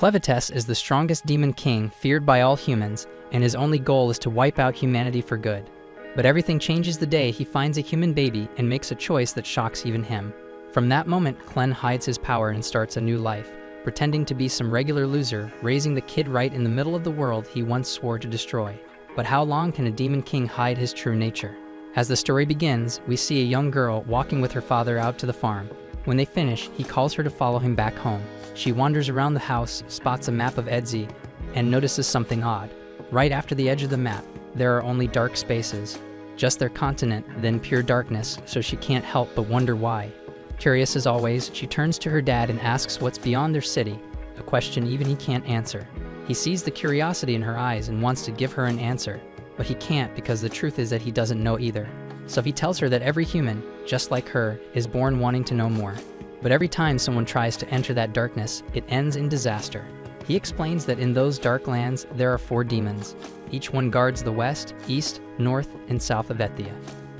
Clevatess is the strongest demon king feared by all humans, and his only goal is to wipe out humanity for good. But everything changes the day he finds a human baby and makes a choice that shocks even him. From that moment, Clen hides his power and starts a new life, pretending to be some regular loser, raising the kid right in the middle of the world he once swore to destroy. But how long can a demon king hide his true nature? As the story begins, we see a young girl walking with her father out to the farm. When they finish, he calls her to follow him back home. She wanders around the house, spots a map of Edzi, and notices something odd. Right after the edge of the map, there are only dark spaces. Just their continent, then pure darkness, so she can't help but wonder why. Curious as always, she turns to her dad and asks what's beyond their city, a question even he can't answer. He sees the curiosity in her eyes and wants to give her an answer, but he can't because the truth is that he doesn't know either. So he tells her that every human, just like her, is born wanting to know more. But every time someone tries to enter that darkness, it ends in disaster. He explains that in those dark lands, there are 4 demons. Each one guards the west, east, north, and south of Ethia.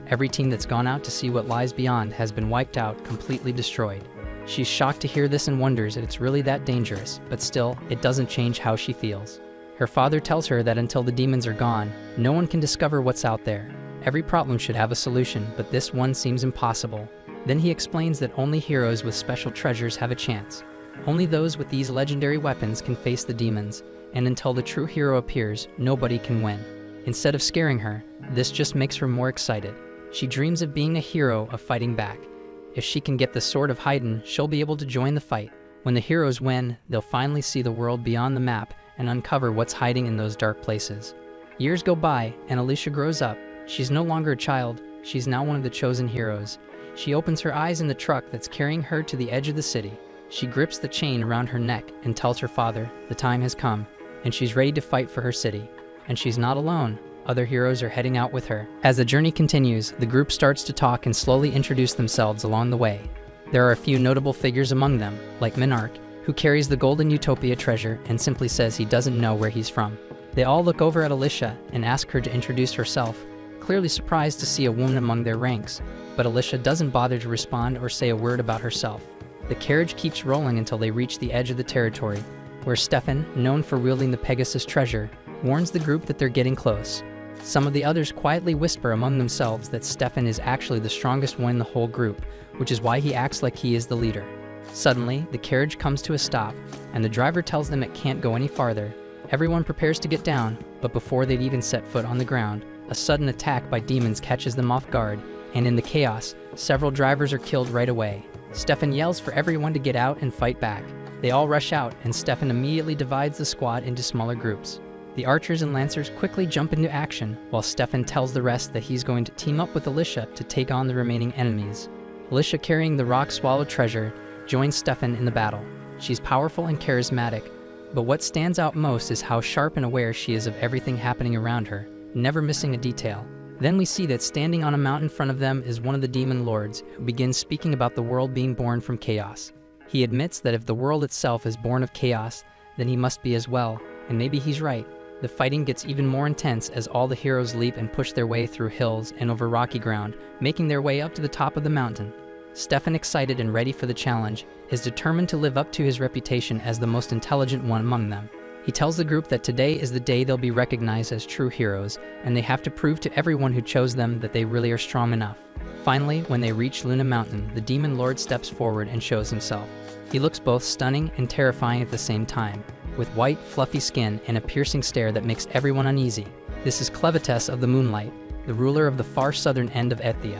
Every team that's gone out to see what lies beyond has been wiped out, completely destroyed. She's shocked to hear this and wonders if it's really that dangerous, but still, it doesn't change how she feels. Her father tells her that until the demons are gone, no one can discover what's out there. Every problem should have a solution, but this one seems impossible. Then he explains that only heroes with special treasures have a chance. Only those with these legendary weapons can face the demons, and until the true hero appears, nobody can win. Instead of scaring her, this just makes her more excited. She dreams of being a hero, of fighting back. If she can get the Sword of Haydn, she'll be able to join the fight. When the heroes win, they'll finally see the world beyond the map and uncover what's hiding in those dark places. Years go by, and Alicia grows up. She's no longer a child, she's now one of the chosen heroes. She opens her eyes in the truck that's carrying her to the edge of the city. She grips the chain around her neck and tells her father the time has come, and she's ready to fight for her city. And she's not alone. Other heroes are heading out with her. As the journey continues, the group starts to talk and slowly introduce themselves along the way. There are a few notable figures among them, like Minarch, who carries the Golden Utopia treasure and simply says he doesn't know where he's from. They all look over at Alicia and ask her to introduce herself, clearly surprised to see a woman among their ranks, but Alicia doesn't bother to respond or say a word about herself. The carriage keeps rolling until they reach the edge of the territory, where Stefan, known for wielding the Pegasus treasure, warns the group that they're getting close. Some of the others quietly whisper among themselves that Stefan is actually the strongest one in the whole group, which is why he acts like he is the leader. Suddenly, the carriage comes to a stop, and the driver tells them it can't go any farther. Everyone prepares to get down, but before they'd even set foot on the ground, a sudden attack by demons catches them off guard, and in the chaos, several drivers are killed right away. Stefan yells for everyone to get out and fight back. They all rush out, and Stefan immediately divides the squad into smaller groups. The archers and lancers quickly jump into action, while Stefan tells the rest that he's going to team up with Alicia to take on the remaining enemies. Alicia, carrying the rock-swallowed treasure, joins Stefan in the battle. She's powerful and charismatic, but what stands out most is how sharp and aware she is of everything happening around her, never missing a detail. Then we see that standing on a mountain in front of them is one of the demon lords, who begins speaking about the world being born from chaos. He admits that if the world itself is born of chaos, then he must be as well, and maybe he's right. The fighting gets even more intense as all the heroes leap and push their way through hills and over rocky ground, making their way up to the top of the mountain. Stefan, excited and ready for the challenge, is determined to live up to his reputation as the most intelligent one among them. He tells the group that today is the day they'll be recognized as true heroes, and they have to prove to everyone who chose them that they really are strong enough. Finally, when they reach Luna Mountain, the demon lord steps forward and shows himself. He looks both stunning and terrifying at the same time, with white, fluffy skin and a piercing stare that makes everyone uneasy. This is Clevatess of the Moonlight, the ruler of the far southern end of Ethia.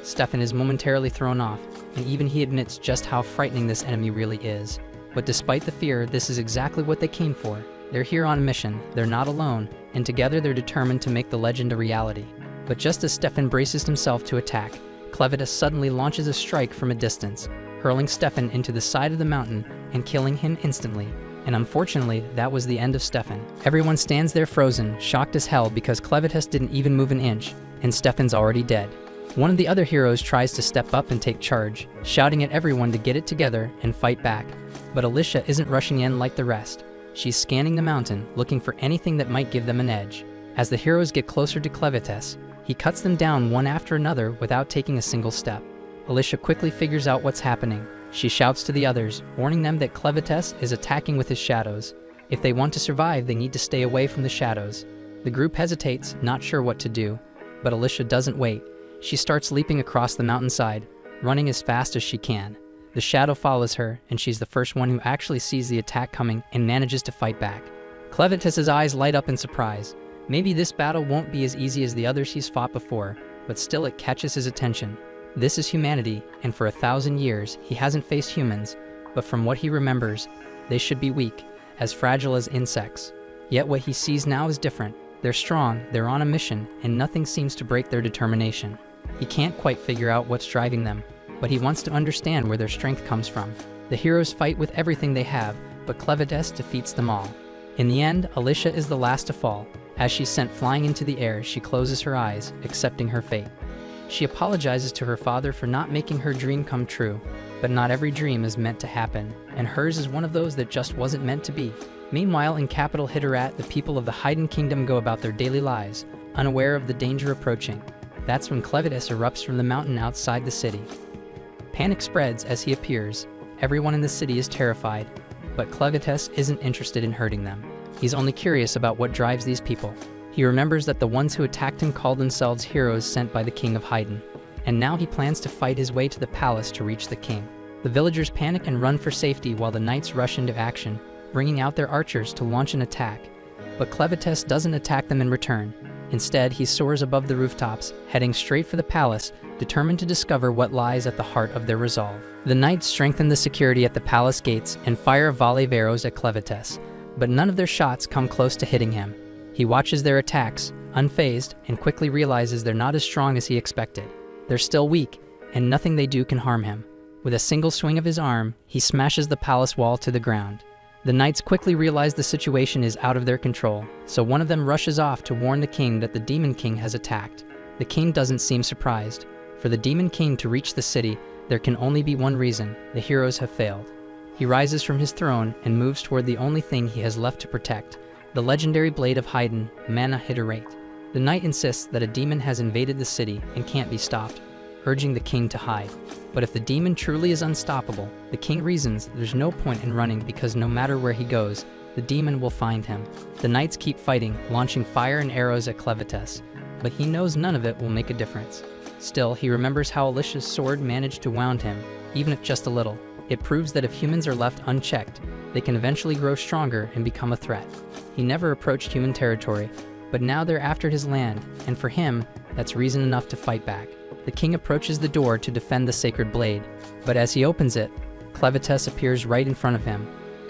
Stefan is momentarily thrown off, and even he admits just how frightening this enemy really is. But despite the fear, this is exactly what they came for. They're here on a mission, they're not alone, and together they're determined to make the legend a reality. But just as Stefan braces himself to attack, Clevatess suddenly launches a strike from a distance, hurling Stefan into the side of the mountain and killing him instantly. And unfortunately, that was the end of Stefan. Everyone stands there frozen, shocked as hell because Clevatess didn't even move an inch, and Stefan's already dead. One of the other heroes tries to step up and take charge, shouting at everyone to get it together and fight back. But Alicia isn't rushing in like the rest. She's scanning the mountain, looking for anything that might give them an edge. As the heroes get closer to Clevatess, he cuts them down one after another without taking a single step. Alicia quickly figures out what's happening. She shouts to the others, warning them that Clevatess is attacking with his shadows. If they want to survive, they need to stay away from the shadows. The group hesitates, not sure what to do, but Alicia doesn't wait. She starts leaping across the mountainside, running as fast as she can. The shadow follows her, and she's the first one who actually sees the attack coming and manages to fight back. Clevatess's eyes light up in surprise. Maybe this battle won't be as easy as the others he's fought before, but still it catches his attention. This is humanity, and for 1,000 years he hasn't faced humans, but from what he remembers, they should be weak, as fragile as insects. Yet what he sees now is different. They're strong, they're on a mission, and nothing seems to break their determination. He can't quite figure out what's driving them, but he wants to understand where their strength comes from. The heroes fight with everything they have, but Clevatess defeats them all. In the end, Alicia is the last to fall. As she's sent flying into the air, she closes her eyes, accepting her fate. She apologizes to her father for not making her dream come true, but not every dream is meant to happen, and hers is one of those that just wasn't meant to be. Meanwhile, in capital Hitterat, the people of the Haydn Kingdom go about their daily lives, unaware of the danger approaching. That's when Clevatess erupts from the mountain outside the city. Panic spreads as he appears. Everyone in the city is terrified, but Clevatess isn't interested in hurting them. He's only curious about what drives these people. He remembers that the ones who attacked him called themselves heroes sent by the king of Haydn, and now he plans to fight his way to the palace to reach the king. The villagers panic and run for safety while the knights rush into action, bringing out their archers to launch an attack. But Clevatess doesn't attack them in return. Instead, he soars above the rooftops, heading straight for the palace, determined to discover what lies at the heart of their resolve. The knights strengthen the security at the palace gates and fire a volley of arrows at Clevatess, but none of their shots come close to hitting him. He watches their attacks, unfazed, and quickly realizes they're not as strong as he expected. They're still weak, and nothing they do can harm him. With a single swing of his arm, he smashes the palace wall to the ground. The knights quickly realize the situation is out of their control, so one of them rushes off to warn the king that the Demon King has attacked. The king doesn't seem surprised. For the Demon King to reach the city, there can only be one reason: the heroes have failed. He rises from his throne and moves toward the only thing he has left to protect, the legendary blade of Haydn, Mana Hitterate. The knight insists that a demon has invaded the city and can't be stopped, urging the king to hide. But if the demon truly is unstoppable, the king reasons there's no point in running because no matter where he goes, the demon will find him. The knights keep fighting, launching fire and arrows at Clevatess, but he knows none of it will make a difference. Still, he remembers how Alicia's sword managed to wound him, even if just a little. It proves that if humans are left unchecked, they can eventually grow stronger and become a threat. He never approached human territory, but now they're after his land, and for him, that's reason enough to fight back. The king approaches the door to defend the sacred blade, but as he opens it, Clevatess appears right in front of him.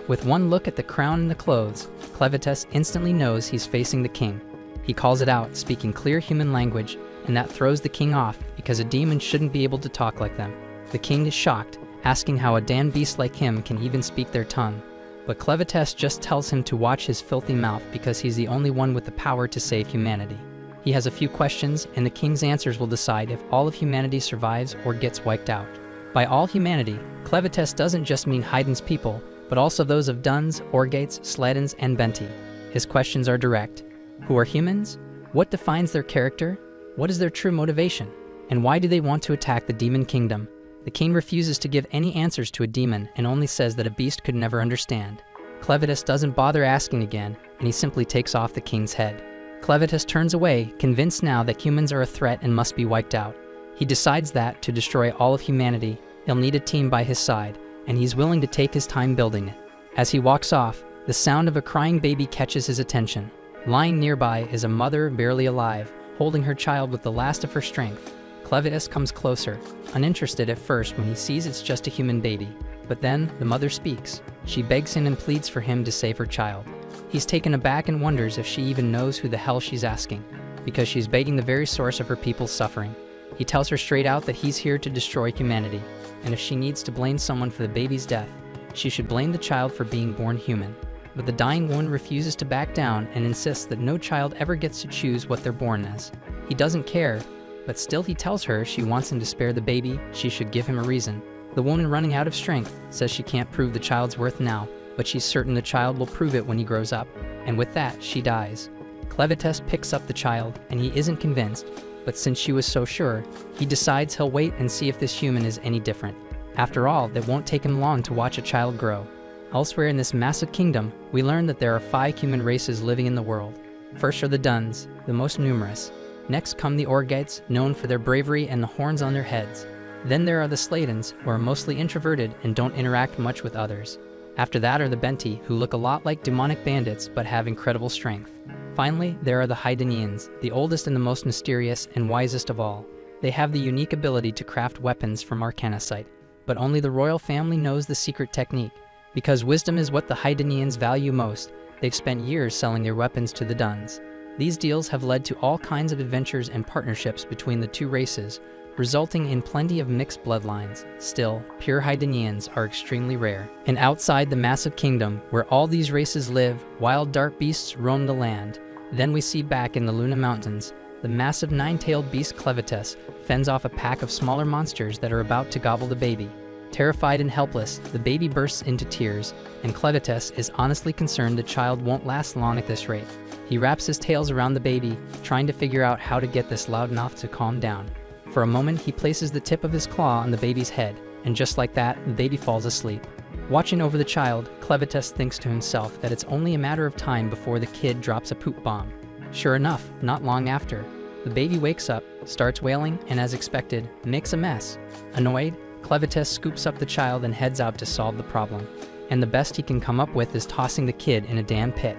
With one look at the crown and the clothes, Clevatess instantly knows he's facing the king. He calls it out, speaking clear human language, and that throws the king off because a demon shouldn't be able to talk like them. The king is shocked, asking how a damned beast like him can even speak their tongue. But Clevatess just tells him to watch his filthy mouth because he's the only one with the power to save humanity. He has a few questions, and the king's answers will decide if all of humanity survives or gets wiped out. By all humanity, Clevatess doesn't just mean Haydn's people, but also those of Duns, Orgates, Sledens, and Benti. His questions are direct. Who are humans? What defines their character? What is their true motivation? And why do they want to attack the Demon Kingdom? The king refuses to give any answers to a demon and only says that a beast could never understand. Clevatess doesn't bother asking again, and he simply takes off the king's head. Clevatess turns away, convinced now that humans are a threat and must be wiped out. He decides that, to destroy all of humanity, he'll need a team by his side, and he's willing to take his time building it. As he walks off, the sound of a crying baby catches his attention. Lying nearby is a mother barely alive, holding her child with the last of her strength. Clevatess comes closer, uninterested at first when he sees it's just a human baby. But then, the mother speaks. She begs him and pleads for him to save her child. He's taken aback and wonders if she even knows who the hell she's asking, because she's begging the very source of her people's suffering. He tells her straight out that he's here to destroy humanity, and if she needs to blame someone for the baby's death, she should blame the child for being born human. But the dying woman refuses to back down and insists that no child ever gets to choose what they're born as. He doesn't care, but still he tells her if she wants him to spare the baby, she should give him a reason. The woman, running out of strength, says she can't prove the child's worth now, but she's certain the child will prove it when he grows up, and with that, she dies. Clevatess picks up the child, and he isn't convinced, but since she was so sure, he decides he'll wait and see if this human is any different. After all, it won't take him long to watch a child grow. Elsewhere in this massive kingdom, we learn that there are 5 human races living in the world. First are the Duns, the most numerous. Next come the Orgites, known for their bravery and the horns on their heads. Then there are the Slatans, who are mostly introverted and don't interact much with others. After that are the Benti, who look a lot like demonic bandits but have incredible strength. Finally, there are the Hydanians, the oldest and the most mysterious and wisest of all. They have the unique ability to craft weapons from arcanocite, but only the royal family knows the secret technique. Because wisdom is what the Hydanians value most, they've spent years selling their weapons to the Duns. These deals have led to all kinds of adventures and partnerships between the 2 races, resulting in plenty of mixed bloodlines. Still, pure Hydanians are extremely rare. And outside the massive kingdom, where all these races live, wild dark beasts roam the land. Then we see back in the Luna Mountains, the massive 9-tailed beast Clevatess fends off a pack of smaller monsters that are about to gobble the baby. Terrified and helpless, the baby bursts into tears, and Clevatess is honestly concerned the child won't last long at this rate. He wraps his tails around the baby, trying to figure out how to get this loudmouth to calm down. For a moment, he places the tip of his claw on the baby's head, and just like that, the baby falls asleep. Watching over the child, Clevatess thinks to himself that it's only a matter of time before the kid drops a poop bomb. Sure enough, not long after, the baby wakes up, starts wailing, and as expected, makes a mess. Annoyed, Clevatess scoops up the child and heads out to solve the problem. And the best he can come up with is tossing the kid in a damn pit.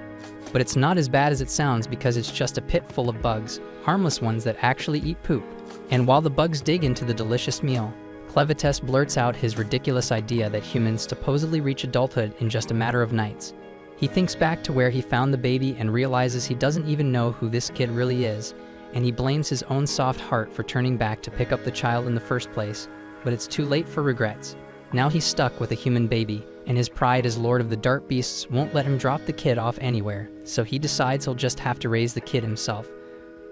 But it's not as bad as it sounds because it's just a pit full of bugs, harmless ones that actually eat poop. And while the bugs dig into the delicious meal, Clevatess blurts out his ridiculous idea that humans supposedly reach adulthood in just a matter of nights. He thinks back to where he found the baby and realizes he doesn't even know who this kid really is, and he blames his own soft heart for turning back to pick up the child in the first place. But it's too late for regrets. Now he's stuck with a human baby, and his pride as Lord of the Dark Beasts won't let him drop the kid off anywhere, so he decides he'll just have to raise the kid himself.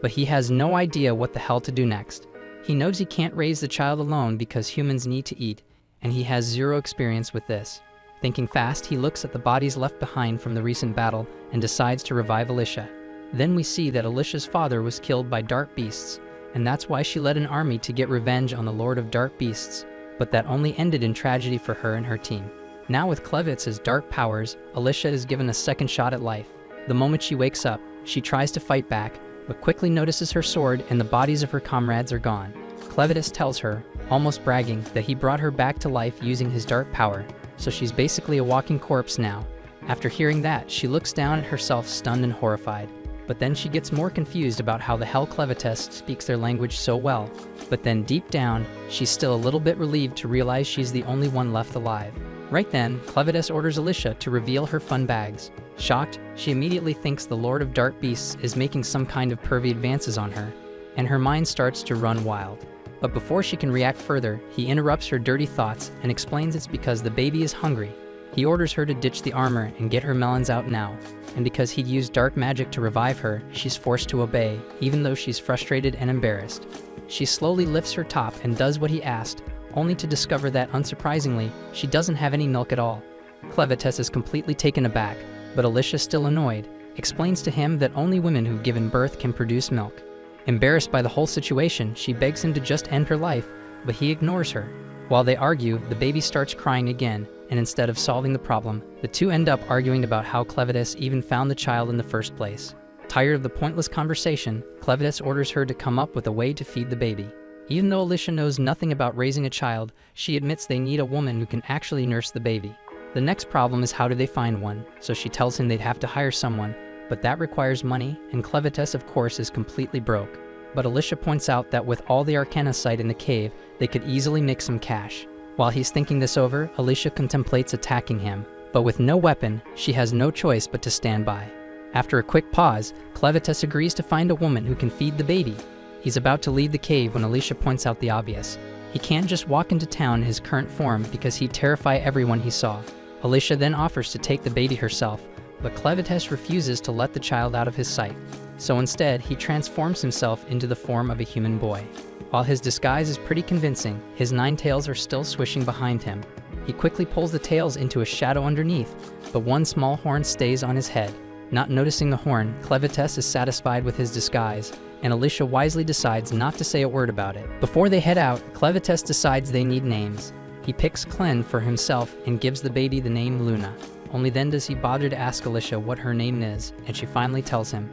But he has no idea what the hell to do next. He knows he can't raise the child alone because humans need to eat, and he has 0 experience with this. Thinking fast, he looks at the bodies left behind from the recent battle and decides to revive Alicia. Then we see that Alicia's father was killed by dark beasts, and that's why she led an army to get revenge on the Lord of Dark Beasts, but that only ended in tragedy for her and her team. Now with Clevatz's dark powers, Alicia is given a second shot at life. The moment she wakes up, she tries to fight back, but quickly notices her sword and the bodies of her comrades are gone. Clevatess tells her, almost bragging, that he brought her back to life using his dark power, so she's basically a walking corpse now. After hearing that, she looks down at herself stunned and horrified. But then she gets more confused about how the hell Clevatess speaks their language so well. But then deep down, she's still a little bit relieved to realize she's the only one left alive. Right then, Clevatess orders Alicia to reveal her fun bags. Shocked, she immediately thinks the Lord of Dark Beasts is making some kind of pervy advances on her, and her mind starts to run wild. But before she can react further, he interrupts her dirty thoughts and explains it's because the baby is hungry. He orders her to ditch the armor and get her melons out now. And because he'd used dark magic to revive her, she's forced to obey, even though she's frustrated and embarrassed. She slowly lifts her top and does what he asked, only to discover that, unsurprisingly, she doesn't have any milk at all. Clevatess is completely taken aback, but Alicia, still annoyed, explains to him that only women who've given birth can produce milk. Embarrassed by the whole situation, she begs him to just end her life, but he ignores her. While they argue, the baby starts crying again, and instead of solving the problem, the two end up arguing about how Clevatess even found the child in the first place. Tired of the pointless conversation, Clevatess orders her to come up with a way to feed the baby. Even though Alicia knows nothing about raising a child, she admits they need a woman who can actually nurse the baby. The next problem is how do they find one, so she tells him they'd have to hire someone, but that requires money, and Clevatess of course is completely broke. But Alicia points out that with all the arcanocite in the cave, they could easily make some cash. While he's thinking this over, Alicia contemplates attacking him, but with no weapon, she has no choice but to stand by. After a quick pause, Clevatess agrees to find a woman who can feed the baby. He's about to leave the cave when Alicia points out the obvious. He can't just walk into town in his current form because he'd terrify everyone he saw. Alicia then offers to take the baby herself, but Clevatess refuses to let the child out of his sight. So instead, he transforms himself into the form of a human boy. While his disguise is pretty convincing, his 9 tails are still swishing behind him. He quickly pulls the tails into a shadow underneath, but one small horn stays on his head. Not noticing the horn, Clevatess is satisfied with his disguise, and Alicia wisely decides not to say a word about it. Before they head out, Clevatess decides they need names. He picks Clen for himself and gives the baby the name Luna. Only then does he bother to ask Alicia what her name is, and she finally tells him.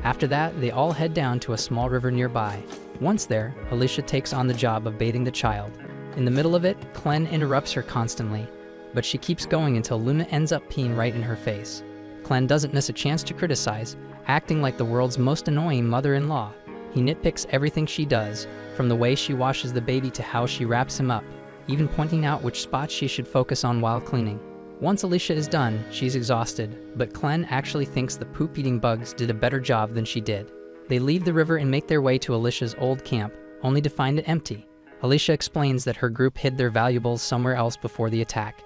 After that, they all head down to a small river nearby. Once there, Alicia takes on the job of bathing the child. In the middle of it, Clen interrupts her constantly, but she keeps going until Luna ends up peeing right in her face. Clen doesn't miss a chance to criticize, acting like the world's most annoying mother-in-law. He nitpicks everything she does, from the way she washes the baby to how she wraps him up, even pointing out which spots she should focus on while cleaning. Once Alicia is done, she's exhausted, but Clen actually thinks the poop-eating bugs did a better job than she did. They leave the river and make their way to Alicia's old camp, only to find it empty. Alicia explains that her group hid their valuables somewhere else before the attack.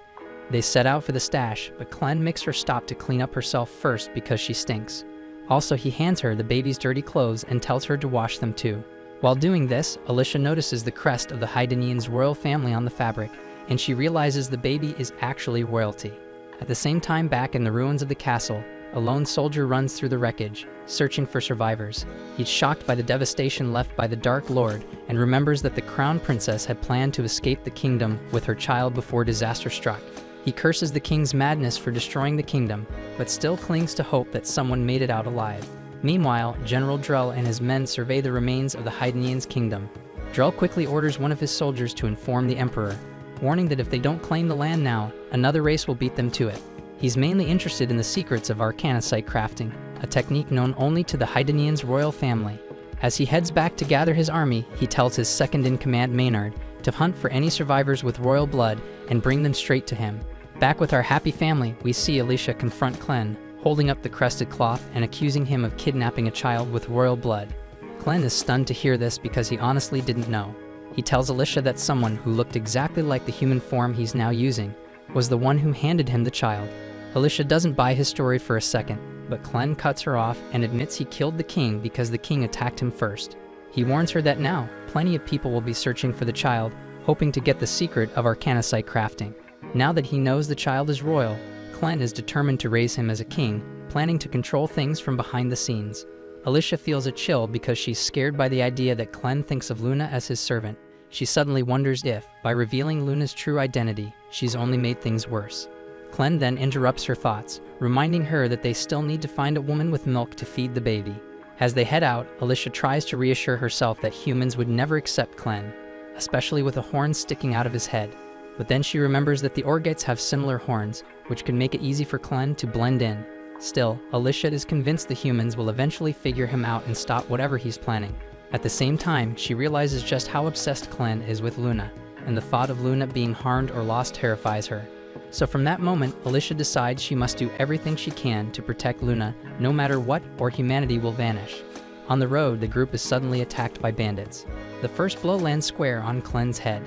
They set out for the stash, but Clen makes her stop to clean up herself first because she stinks. Also, he hands her the baby's dirty clothes and tells her to wash them too. While doing this, Alicia notices the crest of the Haidanians' royal family on the fabric, and she realizes the baby is actually royalty. At the same time, back in the ruins of the castle, a lone soldier runs through the wreckage, searching for survivors. He's shocked by the devastation left by the Dark Lord and remembers that the crown princess had planned to escape the kingdom with her child before disaster struck. He curses the king's madness for destroying the kingdom, but still clings to hope that someone made it out alive. Meanwhile, General Drell and his men survey the remains of the Haidanians' kingdom. Drell quickly orders one of his soldiers to inform the emperor, warning that if they don't claim the land now, another race will beat them to it. He's mainly interested in the secrets of arcanicite crafting, a technique known only to the Haidanians' royal family. As he heads back to gather his army, he tells his second-in-command Maynard to hunt for any survivors with royal blood and bring them straight to him. Back with our happy family, we see Alicia confront Clen, holding up the crested cloth and accusing him of kidnapping a child with royal blood. Clen is stunned to hear this because he honestly didn't know. He tells Alicia that someone who looked exactly like the human form he's now using was the one who handed him the child. Alicia doesn't buy his story for a second, but Clen cuts her off and admits he killed the king because the king attacked him first. He warns her that now, plenty of people will be searching for the child, hoping to get the secret of arcanicite crafting. Now that he knows the child is royal, Clen is determined to raise him as a king, planning to control things from behind the scenes. Alicia feels a chill because she's scared by the idea that Clen thinks of Luna as his servant. She suddenly wonders if, by revealing Luna's true identity, she's only made things worse. Clen then interrupts her thoughts, reminding her that they still need to find a woman with milk to feed the baby. As they head out, Alicia tries to reassure herself that humans would never accept Clen, especially with a horn sticking out of his head. But then she remembers that the Orgates have similar horns, which could make it easy for Clen to blend in. Still, Alicia is convinced the humans will eventually figure him out and stop whatever he's planning. At the same time, she realizes just how obsessed Clen is with Luna, and the thought of Luna being harmed or lost terrifies her. So from that moment, Alicia decides she must do everything she can to protect Luna, no matter what, or humanity will vanish. On the road, the group is suddenly attacked by bandits. The first blow lands square on Clen's head.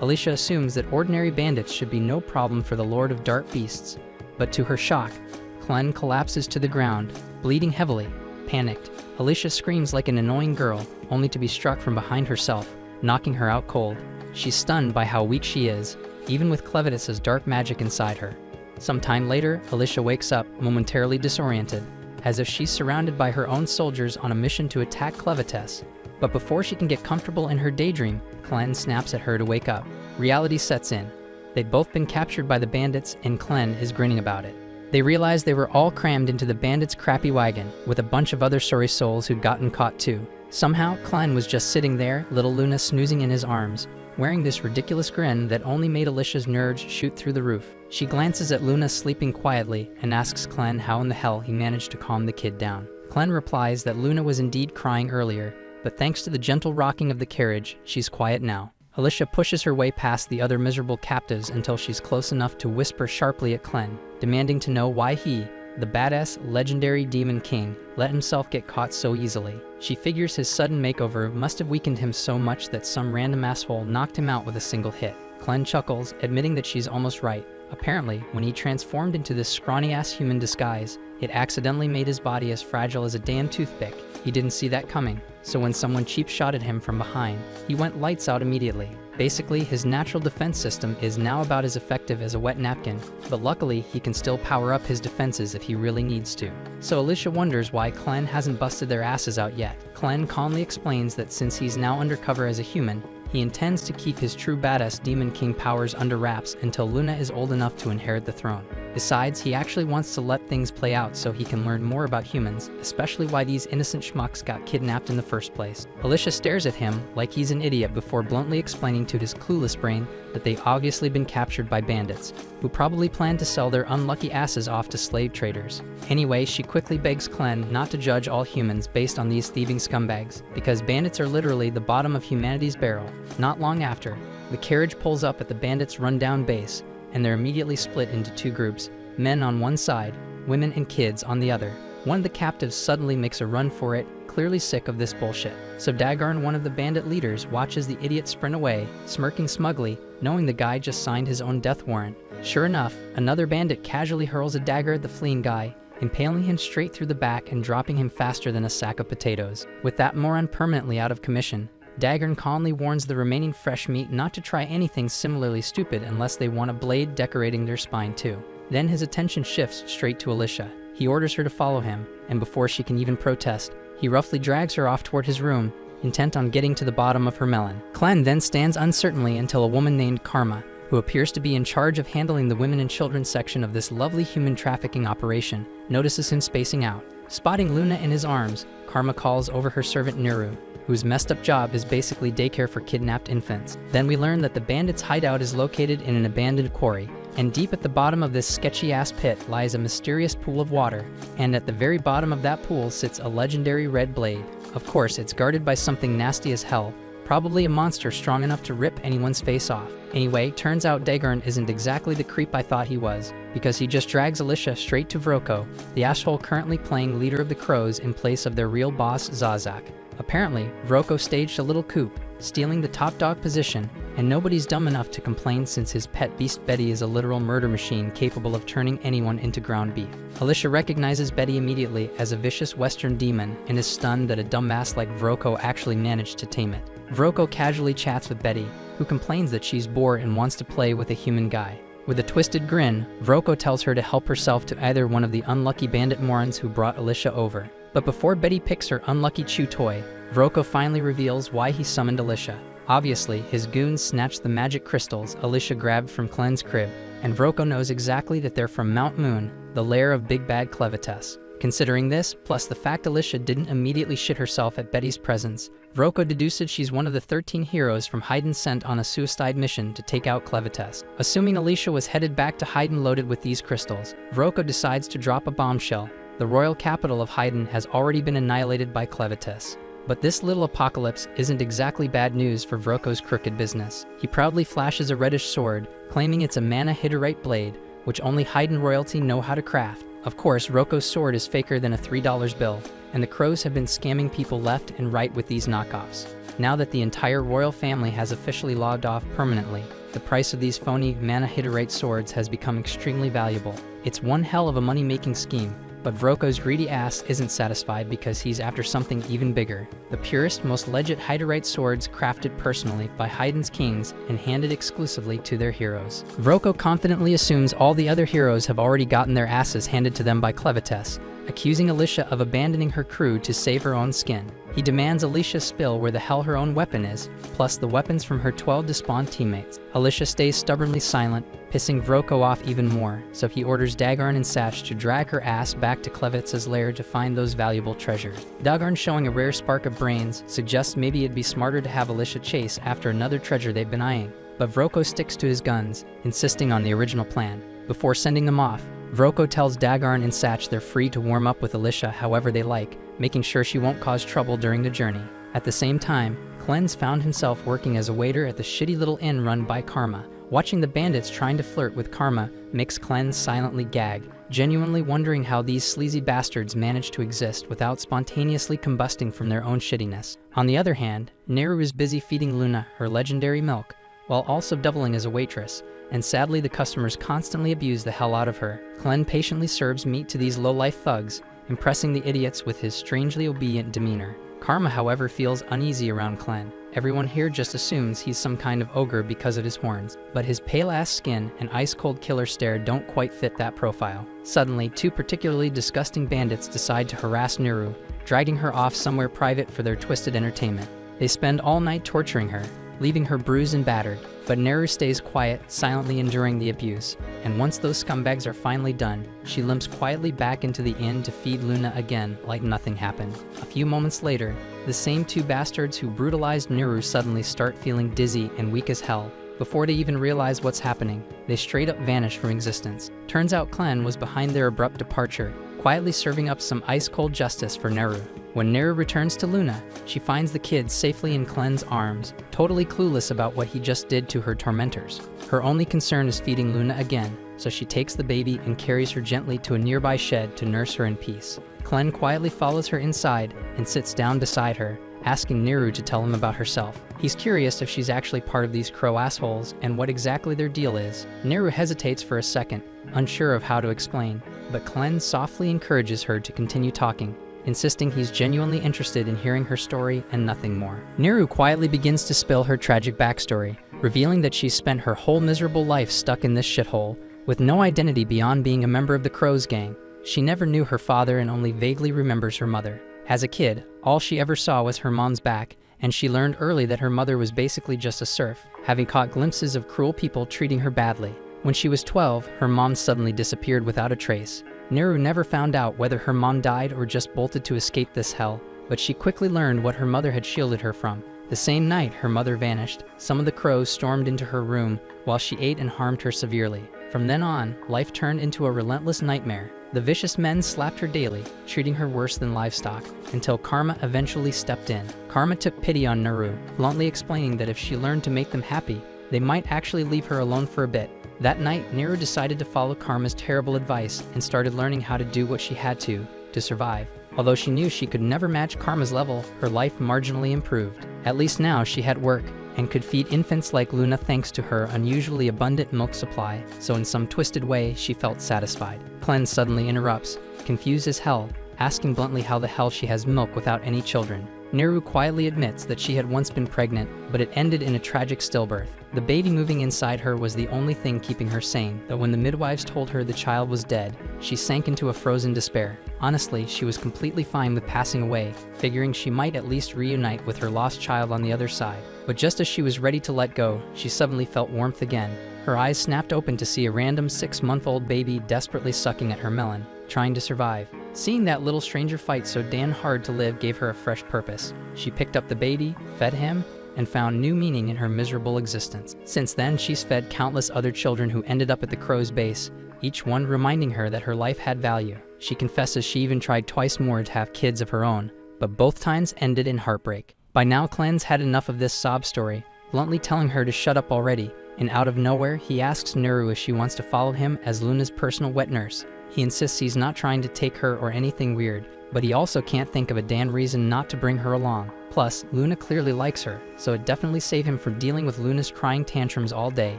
Alicia assumes that ordinary bandits should be no problem for the Lord of Dark Beasts, but to her shock, Clen collapses to the ground, bleeding heavily. Panicked, Alicia screams like an annoying girl, only to be struck from behind herself, knocking her out cold. She's stunned by how weak she is, even with Clevatess's dark magic inside her. Some time later, Alicia wakes up, momentarily disoriented, as if she's surrounded by her own soldiers on a mission to attack Clevatess. But before she can get comfortable in her daydream, Clen snaps at her to wake up. Reality sets in. They'd both been captured by the bandits, and Clen is grinning about it. They realize they were all crammed into the bandits' crappy wagon, with a bunch of other sorry souls who'd gotten caught too. Somehow, Clen was just sitting there, little Luna snoozing in his arms, wearing this ridiculous grin that only made Alicia's nerves shoot through the roof. She glances at Luna sleeping quietly and asks Clen how in the hell he managed to calm the kid down. Clen replies that Luna was indeed crying earlier, but thanks to the gentle rocking of the carriage, she's quiet now. Alicia pushes her way past the other miserable captives until she's close enough to whisper sharply at Clen, demanding to know why he, the badass, legendary Demon King, let himself get caught so easily. She figures his sudden makeover must have weakened him so much that some random asshole knocked him out with a single hit. Clen chuckles, admitting that she's almost right. Apparently, when he transformed into this scrawny-ass human disguise, it accidentally made his body as fragile as a damn toothpick. He didn't see that coming, so when someone cheap-shotted him from behind, he went lights out immediately. Basically, his natural defense system is now about as effective as a wet napkin, but luckily he can still power up his defenses if he really needs to. So Alicia wonders why Clen hasn't busted their asses out yet. Clen calmly explains that since he's now undercover as a human, He intends to keep his true badass Demon King powers under wraps until Luna is old enough to inherit the throne. Besides, he actually wants to let things play out so he can learn more about humans, especially why these innocent schmucks got kidnapped in the first place. Alicia stares at him like he's an idiot before bluntly explaining to his clueless brain that they've obviously been captured by bandits, who probably plan to sell their unlucky asses off to slave traders. Anyway, she quickly begs Clen not to judge all humans based on these thieving scumbags, because bandits are literally the bottom of humanity's barrel. Not long after, the carriage pulls up at the bandits' rundown base, and they're immediately split into two groups, men on one side, women and kids on the other. One of the captives suddenly makes a run for it, clearly sick of this bullshit. So Dagarn, one of the bandit leaders, watches the idiot sprint away, smirking smugly, knowing the guy just signed his own death warrant. Sure enough, another bandit casually hurls a dagger at the fleeing guy, impaling him straight through the back and dropping him faster than a sack of potatoes. With that moron permanently out of commission, Dagarn calmly warns the remaining fresh meat not to try anything similarly stupid unless they want a blade decorating their spine too. Then his attention shifts straight to Alicia. He orders her to follow him, and before she can even protest, he roughly drags her off toward his room, intent on getting to the bottom of her melon. Clen then stands uncertainly until a woman named Karma, who appears to be in charge of handling the women and children section of this lovely human trafficking operation, notices him spacing out. Spotting Luna in his arms, Karma calls over her servant Nuru, whose messed up job is basically daycare for kidnapped infants. Then we learn that the bandits' hideout is located in an abandoned quarry, and deep at the bottom of this sketchy-ass pit lies a mysterious pool of water, and at the very bottom of that pool sits a legendary red blade. Of course, it's guarded by something nasty as hell, probably a monster strong enough to rip anyone's face off. Anyway, turns out Dagarn isn't exactly the creep I thought he was, because he just drags Alicia straight to Vroko, the asshole currently playing leader of the Crows in place of their real boss Zazak. Apparently, Vroko staged a little coup, stealing the top dog position, and nobody's dumb enough to complain since his pet beast Betty is a literal murder machine capable of turning anyone into ground beef. Alicia recognizes Betty immediately as a vicious western demon and is stunned that a dumbass like Vroko actually managed to tame it. Vroko casually chats with Betty, who complains that she's bored and wants to play with a human guy. With a twisted grin, Vroko tells her to help herself to either one of the unlucky bandit morons who brought Alicia over. But before Betty picks her unlucky chew toy, Vroko finally reveals why he summoned Alicia. Obviously, his goons snatched the magic crystals Alicia grabbed from Clen's crib, and Vroko knows exactly that they're from Mount Moon, the lair of Big Bad Clevatess. Considering this, plus the fact Alicia didn't immediately shit herself at Betty's presence, Vroko deduced she's one of the 13 heroes from Hyden sent on a suicide mission to take out Clevatess. Assuming Alicia was headed back to Hyden loaded with these crystals, Vroko decides to drop a bombshell. The royal capital of Hyden has already been annihilated by Clevatess. But this little apocalypse isn't exactly bad news for Vroko's crooked business. He proudly flashes a reddish sword, claiming it's a mana hiterite blade, which only Hyden royalty know how to craft. Of course, Vroko's sword is faker than a $3 bill, and the Crows have been scamming people left and right with these knockoffs. Now that the entire royal family has officially logged off permanently, the price of these phony mana hiterite swords has become extremely valuable. It's one hell of a money-making scheme. But Vroko's greedy ass isn't satisfied because he's after something even bigger. The purest, most legit hiterite swords crafted personally by Hyden's kings and handed exclusively to their heroes. Vroko confidently assumes all the other heroes have already gotten their asses handed to them by Clevatess, accusing Alicia of abandoning her crew to save her own skin. He demands Alicia spill where the hell her own weapon is, plus the weapons from her 12 despawned teammates. Alicia stays stubbornly silent, pissing Vroko off even more, so he orders Dagarn and Satch to drag her ass back to Clevatess' lair to find those valuable treasures. Dagarn, showing a rare spark of brains, suggests maybe it'd be smarter to have Alicia chase after another treasure they've been eyeing. But Vroko sticks to his guns, insisting on the original plan. Before sending them off, Vroko tells Dagarn and Satch they're free to warm up with Alicia however they like, making sure she won't cause trouble during the journey. At the same time, Clen's found himself working as a waiter at the shitty little inn run by Karma. Watching the bandits trying to flirt with Karma makes Clen silently gag, genuinely wondering how these sleazy bastards manage to exist without spontaneously combusting from their own shittiness. On the other hand, Neru is busy feeding Luna her legendary milk, while also doubling as a waitress, and sadly the customers constantly abuse the hell out of her. Clen patiently serves meat to these low-life thugs, impressing the idiots with his strangely obedient demeanor. Karma, however, feels uneasy around Clen. Everyone here just assumes he's some kind of ogre because of his horns, but his pale-ass skin and ice-cold killer stare don't quite fit that profile. Suddenly, two particularly disgusting bandits decide to harass Neru, dragging her off somewhere private for their twisted entertainment. They spend all night torturing her, leaving her bruised and battered. But Neru stays quiet, silently enduring the abuse. And once those scumbags are finally done, she limps quietly back into the inn to feed Luna again like nothing happened. A few moments later, the same two bastards who brutalized Neru suddenly start feeling dizzy and weak as hell. Before they even realize what's happening, they straight up vanish from existence. Turns out Clen was behind their abrupt departure, quietly serving up some ice-cold justice for Neru. When Neru returns to Luna, she finds the kids safely in Clen's arms, totally clueless about what he just did to her tormentors. Her only concern is feeding Luna again, so she takes the baby and carries her gently to a nearby shed to nurse her in peace. Clen quietly follows her inside and sits down beside her, asking Neru to tell him about herself. He's curious if she's actually part of these crow assholes and what exactly their deal is. Neru hesitates for a second, unsure of how to explain, but Clen softly encourages her to continue talking, insisting he's genuinely interested in hearing her story and nothing more. Neru quietly begins to spill her tragic backstory, revealing that she's spent her whole miserable life stuck in this shithole, with no identity beyond being a member of the Crows gang. She never knew her father and only vaguely remembers her mother. As a kid, all she ever saw was her mom's back, and she learned early that her mother was basically just a serf, having caught glimpses of cruel people treating her badly. When she was 12, her mom suddenly disappeared without a trace. Neru never found out whether her mom died or just bolted to escape this hell, but she quickly learned what her mother had shielded her from. The same night her mother vanished, some of the crows stormed into her room while she ate and harmed her severely. From then on, life turned into a relentless nightmare. The vicious men slapped her daily, treating her worse than livestock, until Karma eventually stepped in. Karma took pity on Neru, bluntly explaining that if she learned to make them happy, they might actually leave her alone for a bit. That night, Neru decided to follow Karma's terrible advice and started learning how to do what she had to survive. Although she knew she could never match Karma's level, her life marginally improved. At least now she had work and could feed infants like Luna thanks to her unusually abundant milk supply, so in some twisted way she felt satisfied. Clen suddenly interrupts, confused as hell, asking bluntly how the hell she has milk without any children. Neru quietly admits that she had once been pregnant, but it ended in a tragic stillbirth. The baby moving inside her was the only thing keeping her sane, though when the midwives told her the child was dead, she sank into a frozen despair. Honestly, she was completely fine with passing away, figuring she might at least reunite with her lost child on the other side. But just as she was ready to let go, she suddenly felt warmth again. Her eyes snapped open to see a random 6-month-old baby desperately sucking at her melon, trying to survive. Seeing that little stranger fight so damn hard to live gave her a fresh purpose. She picked up the baby, fed him, and found new meaning in her miserable existence. Since then, she's fed countless other children who ended up at the crow's base, each one reminding her that her life had value. She confesses she even tried twice more to have kids of her own, but both times ended in heartbreak. By now, Clen's had enough of this sob story, bluntly telling her to shut up already, and out of nowhere, he asks Neru if she wants to follow him as Luna's personal wet nurse. He insists he's not trying to take her or anything weird, but he also can't think of a damn reason not to bring her along. Plus, Luna clearly likes her, so it definitely saved him from dealing with Luna's crying tantrums all day,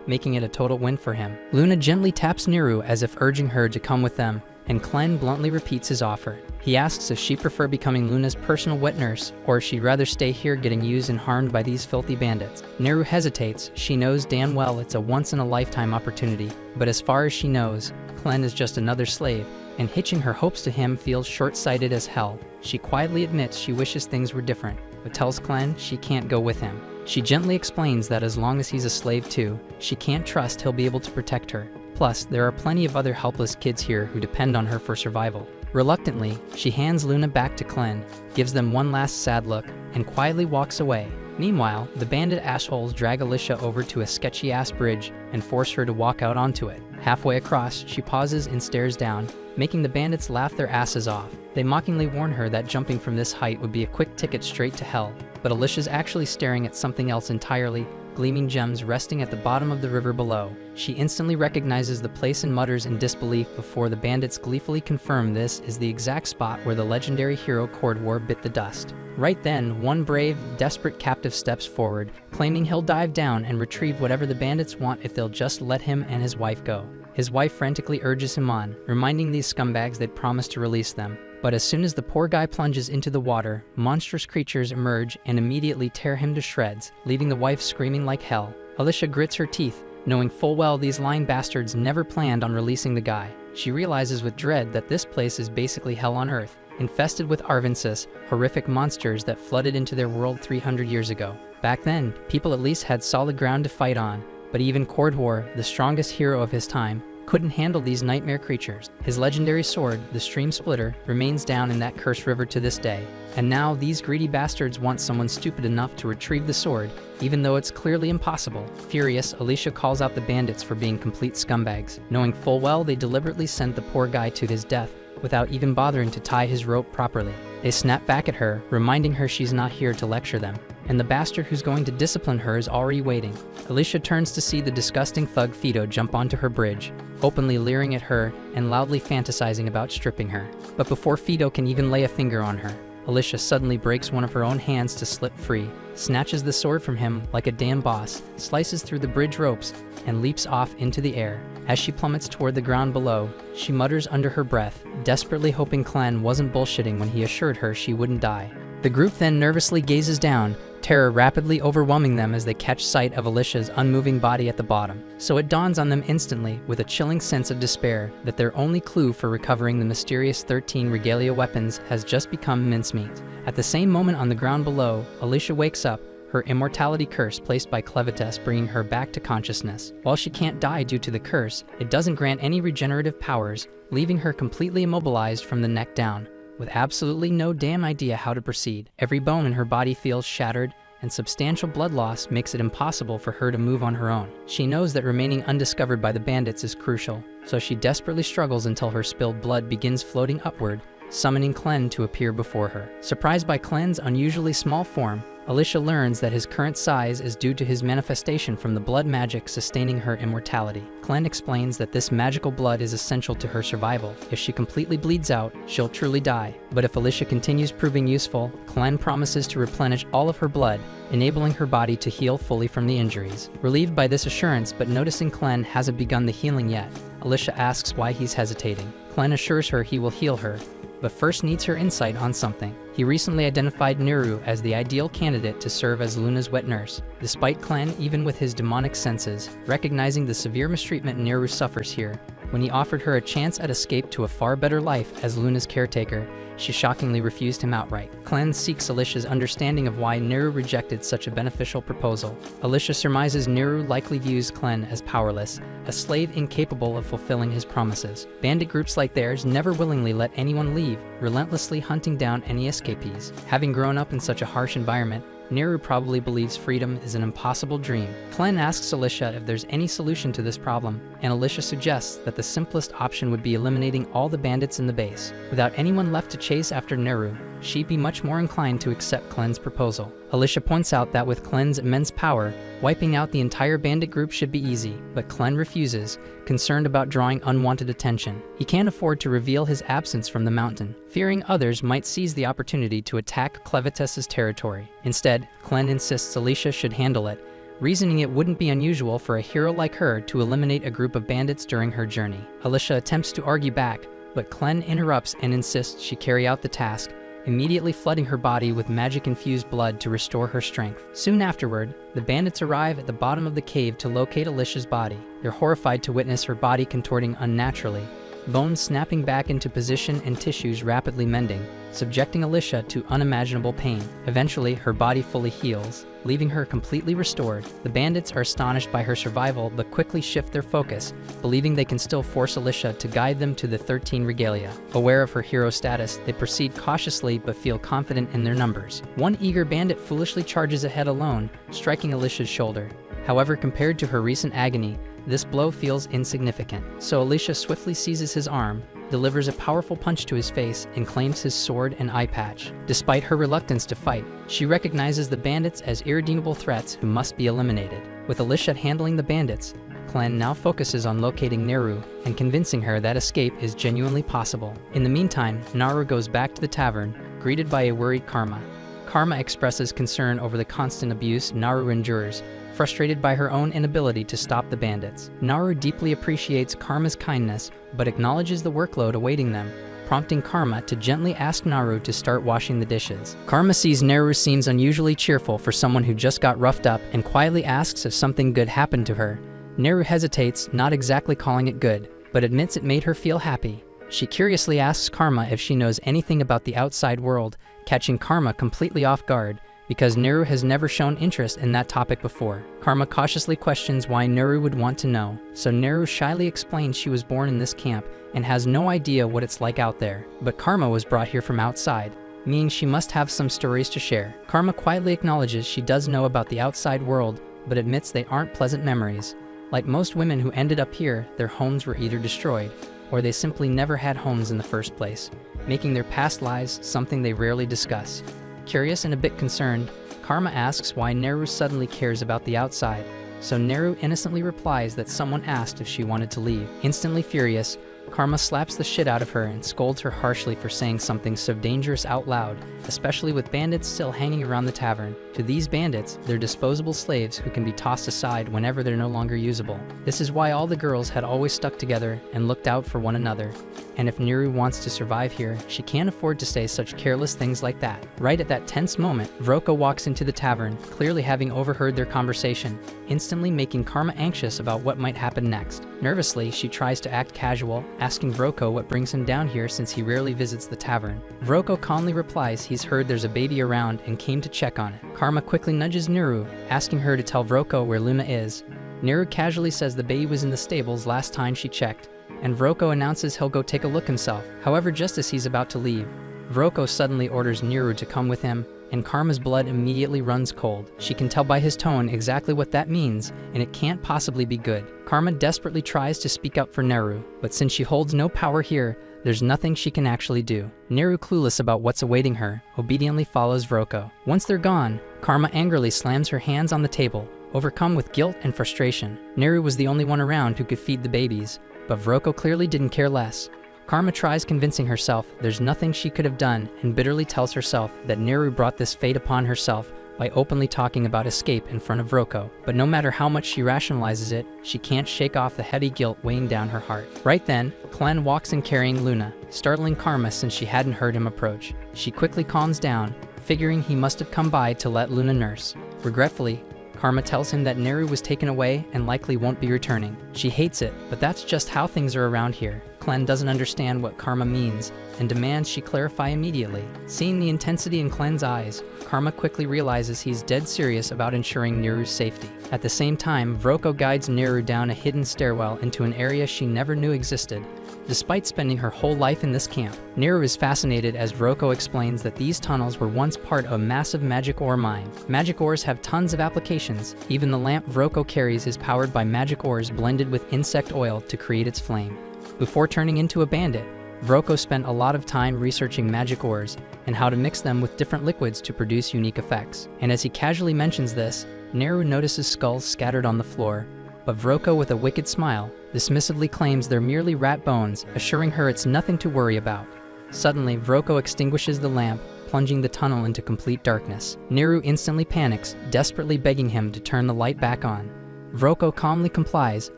making it a total win for him. Luna gently taps Neru as if urging her to come with them, and Clen bluntly repeats his offer. He asks if she'd prefer becoming Luna's personal wet nurse, or if she'd rather stay here getting used and harmed by these filthy bandits. Neru hesitates. She knows damn well it's a once-in-a-lifetime opportunity, but as far as she knows, Clen is just another slave, and hitching her hopes to him feels short-sighted as hell. She quietly admits she wishes things were different, but tells Clen she can't go with him. She gently explains that as long as he's a slave too, she can't trust he'll be able to protect her. Plus, there are plenty of other helpless kids here who depend on her for survival. Reluctantly, she hands Luna back to Clen, gives them one last sad look, and quietly walks away. Meanwhile, the bandit assholes drag Alicia over to a sketchy-ass bridge and force her to walk out onto it. Halfway across, she pauses and stares down, making the bandits laugh their asses off. They mockingly warn her that jumping from this height would be a quick ticket straight to hell, but Alicia's actually staring at something else entirely, gleaming gems resting at the bottom of the river below. She instantly recognizes the place and mutters in disbelief before the bandits gleefully confirm this is the exact spot where the legendary hero Cordwar bit the dust. Right then, one brave, desperate captive steps forward, claiming he'll dive down and retrieve whatever the bandits want if they'll just let him and his wife go. His wife frantically urges him on, reminding these scumbags they'd promised to release them. But as soon as the poor guy plunges into the water, monstrous creatures emerge and immediately tear him to shreds, leaving the wife screaming like hell. Alicia grits her teeth, knowing full well these lying bastards never planned on releasing the guy. She realizes with dread that this place is basically hell on earth, infested with Arvensis, horrific monsters that flooded into their world 300 years ago. Back then, people at least had solid ground to fight on, but even Cordwar, the strongest hero of his time, couldn't handle these nightmare creatures. His legendary sword, the Stream Splitter, remains down in that cursed river to this day. And now these greedy bastards want someone stupid enough to retrieve the sword, even though it's clearly impossible. Furious, Alicia calls out the bandits for being complete scumbags, knowing full well they deliberately sent the poor guy to his death without even bothering to tie his rope properly. They snap back at her, reminding her she's not here to lecture them, and the bastard who's going to discipline her is already waiting. Alicia turns to see the disgusting thug Fido jump onto her bridge, openly leering at her and loudly fantasizing about stripping her. But before Fido can even lay a finger on her, Alicia suddenly breaks one of her own hands to slip free, snatches the sword from him like a damn boss, slices through the bridge ropes, and leaps off into the air. As she plummets toward the ground below, she mutters under her breath, desperately hoping Clan wasn't bullshitting when he assured her she wouldn't die. The group then nervously gazes down, terror rapidly overwhelming them as they catch sight of Alicia's unmoving body at the bottom. So it dawns on them instantly, with a chilling sense of despair, that their only clue for recovering the mysterious 13 regalia weapons has just become mincemeat. At the same moment on the ground below, Alicia wakes up, her immortality curse placed by Clevatess bringing her back to consciousness. While she can't die due to the curse, it doesn't grant any regenerative powers, leaving her completely immobilized from the neck down, with absolutely no damn idea how to proceed. Every bone in her body feels shattered, and substantial blood loss makes it impossible for her to move on her own. She knows that remaining undiscovered by the bandits is crucial, so she desperately struggles until her spilled blood begins floating upward, summoning Clen to appear before her. Surprised by Clen's unusually small form, Alicia learns that his current size is due to his manifestation from the blood magic sustaining her immortality. Clen explains that this magical blood is essential to her survival. If she completely bleeds out, she'll truly die. But if Alicia continues proving useful, Clen promises to replenish all of her blood, enabling her body to heal fully from the injuries. Relieved by this assurance, but noticing Clen hasn't begun the healing yet, Alicia asks why he's hesitating. Clen assures her he will heal her, but first needs her insight on something. He recently identified Neru as the ideal candidate to serve as Luna's wet nurse, despite Clan, even with his demonic senses, recognizing the severe mistreatment Neru suffers here. When he offered her a chance at escape to a far better life as Luna's caretaker, she shockingly refused him outright. Clan seeks Alicia's understanding of why Neru rejected such a beneficial proposal. Alicia surmises Neru likely views Clan as powerless, a slave incapable of fulfilling his promises. Bandit groups like theirs never willingly let anyone leave, relentlessly hunting down any escapees. Having grown up in such a harsh environment, Neru probably believes freedom is an impossible dream. Clen asks Alicia if there's any solution to this problem, and Alicia suggests that the simplest option would be eliminating all the bandits in the base. Without anyone left to chase after Neru, she'd be much more inclined to accept Clen's proposal. Alicia points out that with Clen's immense power, wiping out the entire bandit group should be easy, but Clen refuses, concerned about drawing unwanted attention. He can't afford to reveal his absence from the mountain, fearing others might seize the opportunity to attack Clevatess's territory. Instead, Clen insists Alicia should handle it, reasoning it wouldn't be unusual for a hero like her to eliminate a group of bandits during her journey. Alicia attempts to argue back, but Clen interrupts and insists she carry out the task, immediately flooding her body with magic-infused blood to restore her strength. Soon afterward, the bandits arrive at the bottom of the cave to locate Alicia's body. They're horrified to witness her body contorting unnaturally, bones snapping back into position and tissues rapidly mending, subjecting Alicia to unimaginable pain. Eventually, her body fully heals, leaving her completely restored. The bandits are astonished by her survival but quickly shift their focus, believing they can still force Alicia to guide them to the 13 regalia. Aware of her hero status, they proceed cautiously but feel confident in their numbers. One eager bandit foolishly charges ahead alone, striking Alicia's shoulder. However, compared to her recent agony, this blow feels insignificant. So Alicia swiftly seizes his arm, delivers a powerful punch to his face, and claims his sword and eye patch. Despite her reluctance to fight, she recognizes the bandits as irredeemable threats who must be eliminated. With Alicia handling the bandits, Clan now focuses on locating Neru and convincing her that escape is genuinely possible. In the meantime, Naru goes back to the tavern, greeted by a worried Karma. Karma expresses concern over the constant abuse Naru endures, frustrated by her own inability to stop the bandits. Naru deeply appreciates Karma's kindness, but acknowledges the workload awaiting them, prompting Karma to gently ask Naru to start washing the dishes. Karma sees Naru seems unusually cheerful for someone who just got roughed up and quietly asks if something good happened to her. Naru hesitates, not exactly calling it good, but admits it made her feel happy. She curiously asks Karma if she knows anything about the outside world, catching Karma completely off guard, because Neru has never shown interest in that topic before. Karma cautiously questions why Neru would want to know, so Neru shyly explains she was born in this camp and has no idea what it's like out there. But Karma was brought here from outside, meaning she must have some stories to share. Karma quietly acknowledges she does know about the outside world, but admits they aren't pleasant memories. Like most women who ended up here, their homes were either destroyed, or they simply never had homes in the first place, making their past lives something they rarely discuss. Curious and a bit concerned, Karma asks why Neru suddenly cares about the outside, so Neru innocently replies that someone asked if she wanted to leave. Instantly furious, Karma slaps the shit out of her and scolds her harshly for saying something so dangerous out loud, especially with bandits still hanging around the tavern. To these bandits, they're disposable slaves who can be tossed aside whenever they're no longer usable. This is why all the girls had always stuck together and looked out for one another. And if Neru wants to survive here, she can't afford to say such careless things like that. Right at that tense moment, Vroko walks into the tavern, clearly having overheard their conversation, instantly making Karma anxious about what might happen next. Nervously, she tries to act casual, asking Vroko what brings him down here since he rarely visits the tavern. Vroko calmly replies he's heard there's a baby around and came to check on it. Karma quickly nudges Neru, asking her to tell Vroko where Luna is. Neru casually says the baby was in the stables last time she checked, and Vroko announces he'll go take a look himself. However, just as he's about to leave, Vroko suddenly orders Neru to come with him, and Karma's blood immediately runs cold. She can tell by his tone exactly what that means, and it can't possibly be good. Karma desperately tries to speak up for Neru, but since she holds no power here, there's nothing she can actually do. Neru, clueless about what's awaiting her, obediently follows Vroko. Once they're gone, Karma angrily slams her hands on the table, overcome with guilt and frustration. Neru was the only one around who could feed the babies, but Vroko clearly didn't care less. Karma tries convincing herself there's nothing she could have done and bitterly tells herself that Neru brought this fate upon herself by openly talking about escape in front of Vroko. But no matter how much she rationalizes it, she can't shake off the heavy guilt weighing down her heart. Right then, Clen walks in carrying Luna, startling Karma since she hadn't heard him approach. She quickly calms down, figuring he must have come by to let Luna nurse. Regretfully, Karma tells him that Neru was taken away and likely won't be returning. She hates it, but that's just how things are around here. Clen doesn't understand what Karma means and demands she clarify immediately. Seeing the intensity in Clen's eyes, Karma quickly realizes he's dead serious about ensuring Neru's safety. At the same time, Vroko guides Neru down a hidden stairwell into an area she never knew existed. Despite spending her whole life in this camp, Neru is fascinated as Vroko explains that these tunnels were once part of a massive magic ore mine. Magic ores have tons of applications. Even the lamp Vroko carries is powered by magic ores blended with insect oil to create its flame. Before turning into a bandit, Vroko spent a lot of time researching magic ores and how to mix them with different liquids to produce unique effects. And as he casually mentions this, Neru notices skulls scattered on the floor, but Vroko, with a wicked smile, dismissively claims they're merely rat bones, assuring her it's nothing to worry about. Suddenly, Vroko extinguishes the lamp, plunging the tunnel into complete darkness. Neru instantly panics, desperately begging him to turn the light back on. Vroko calmly complies,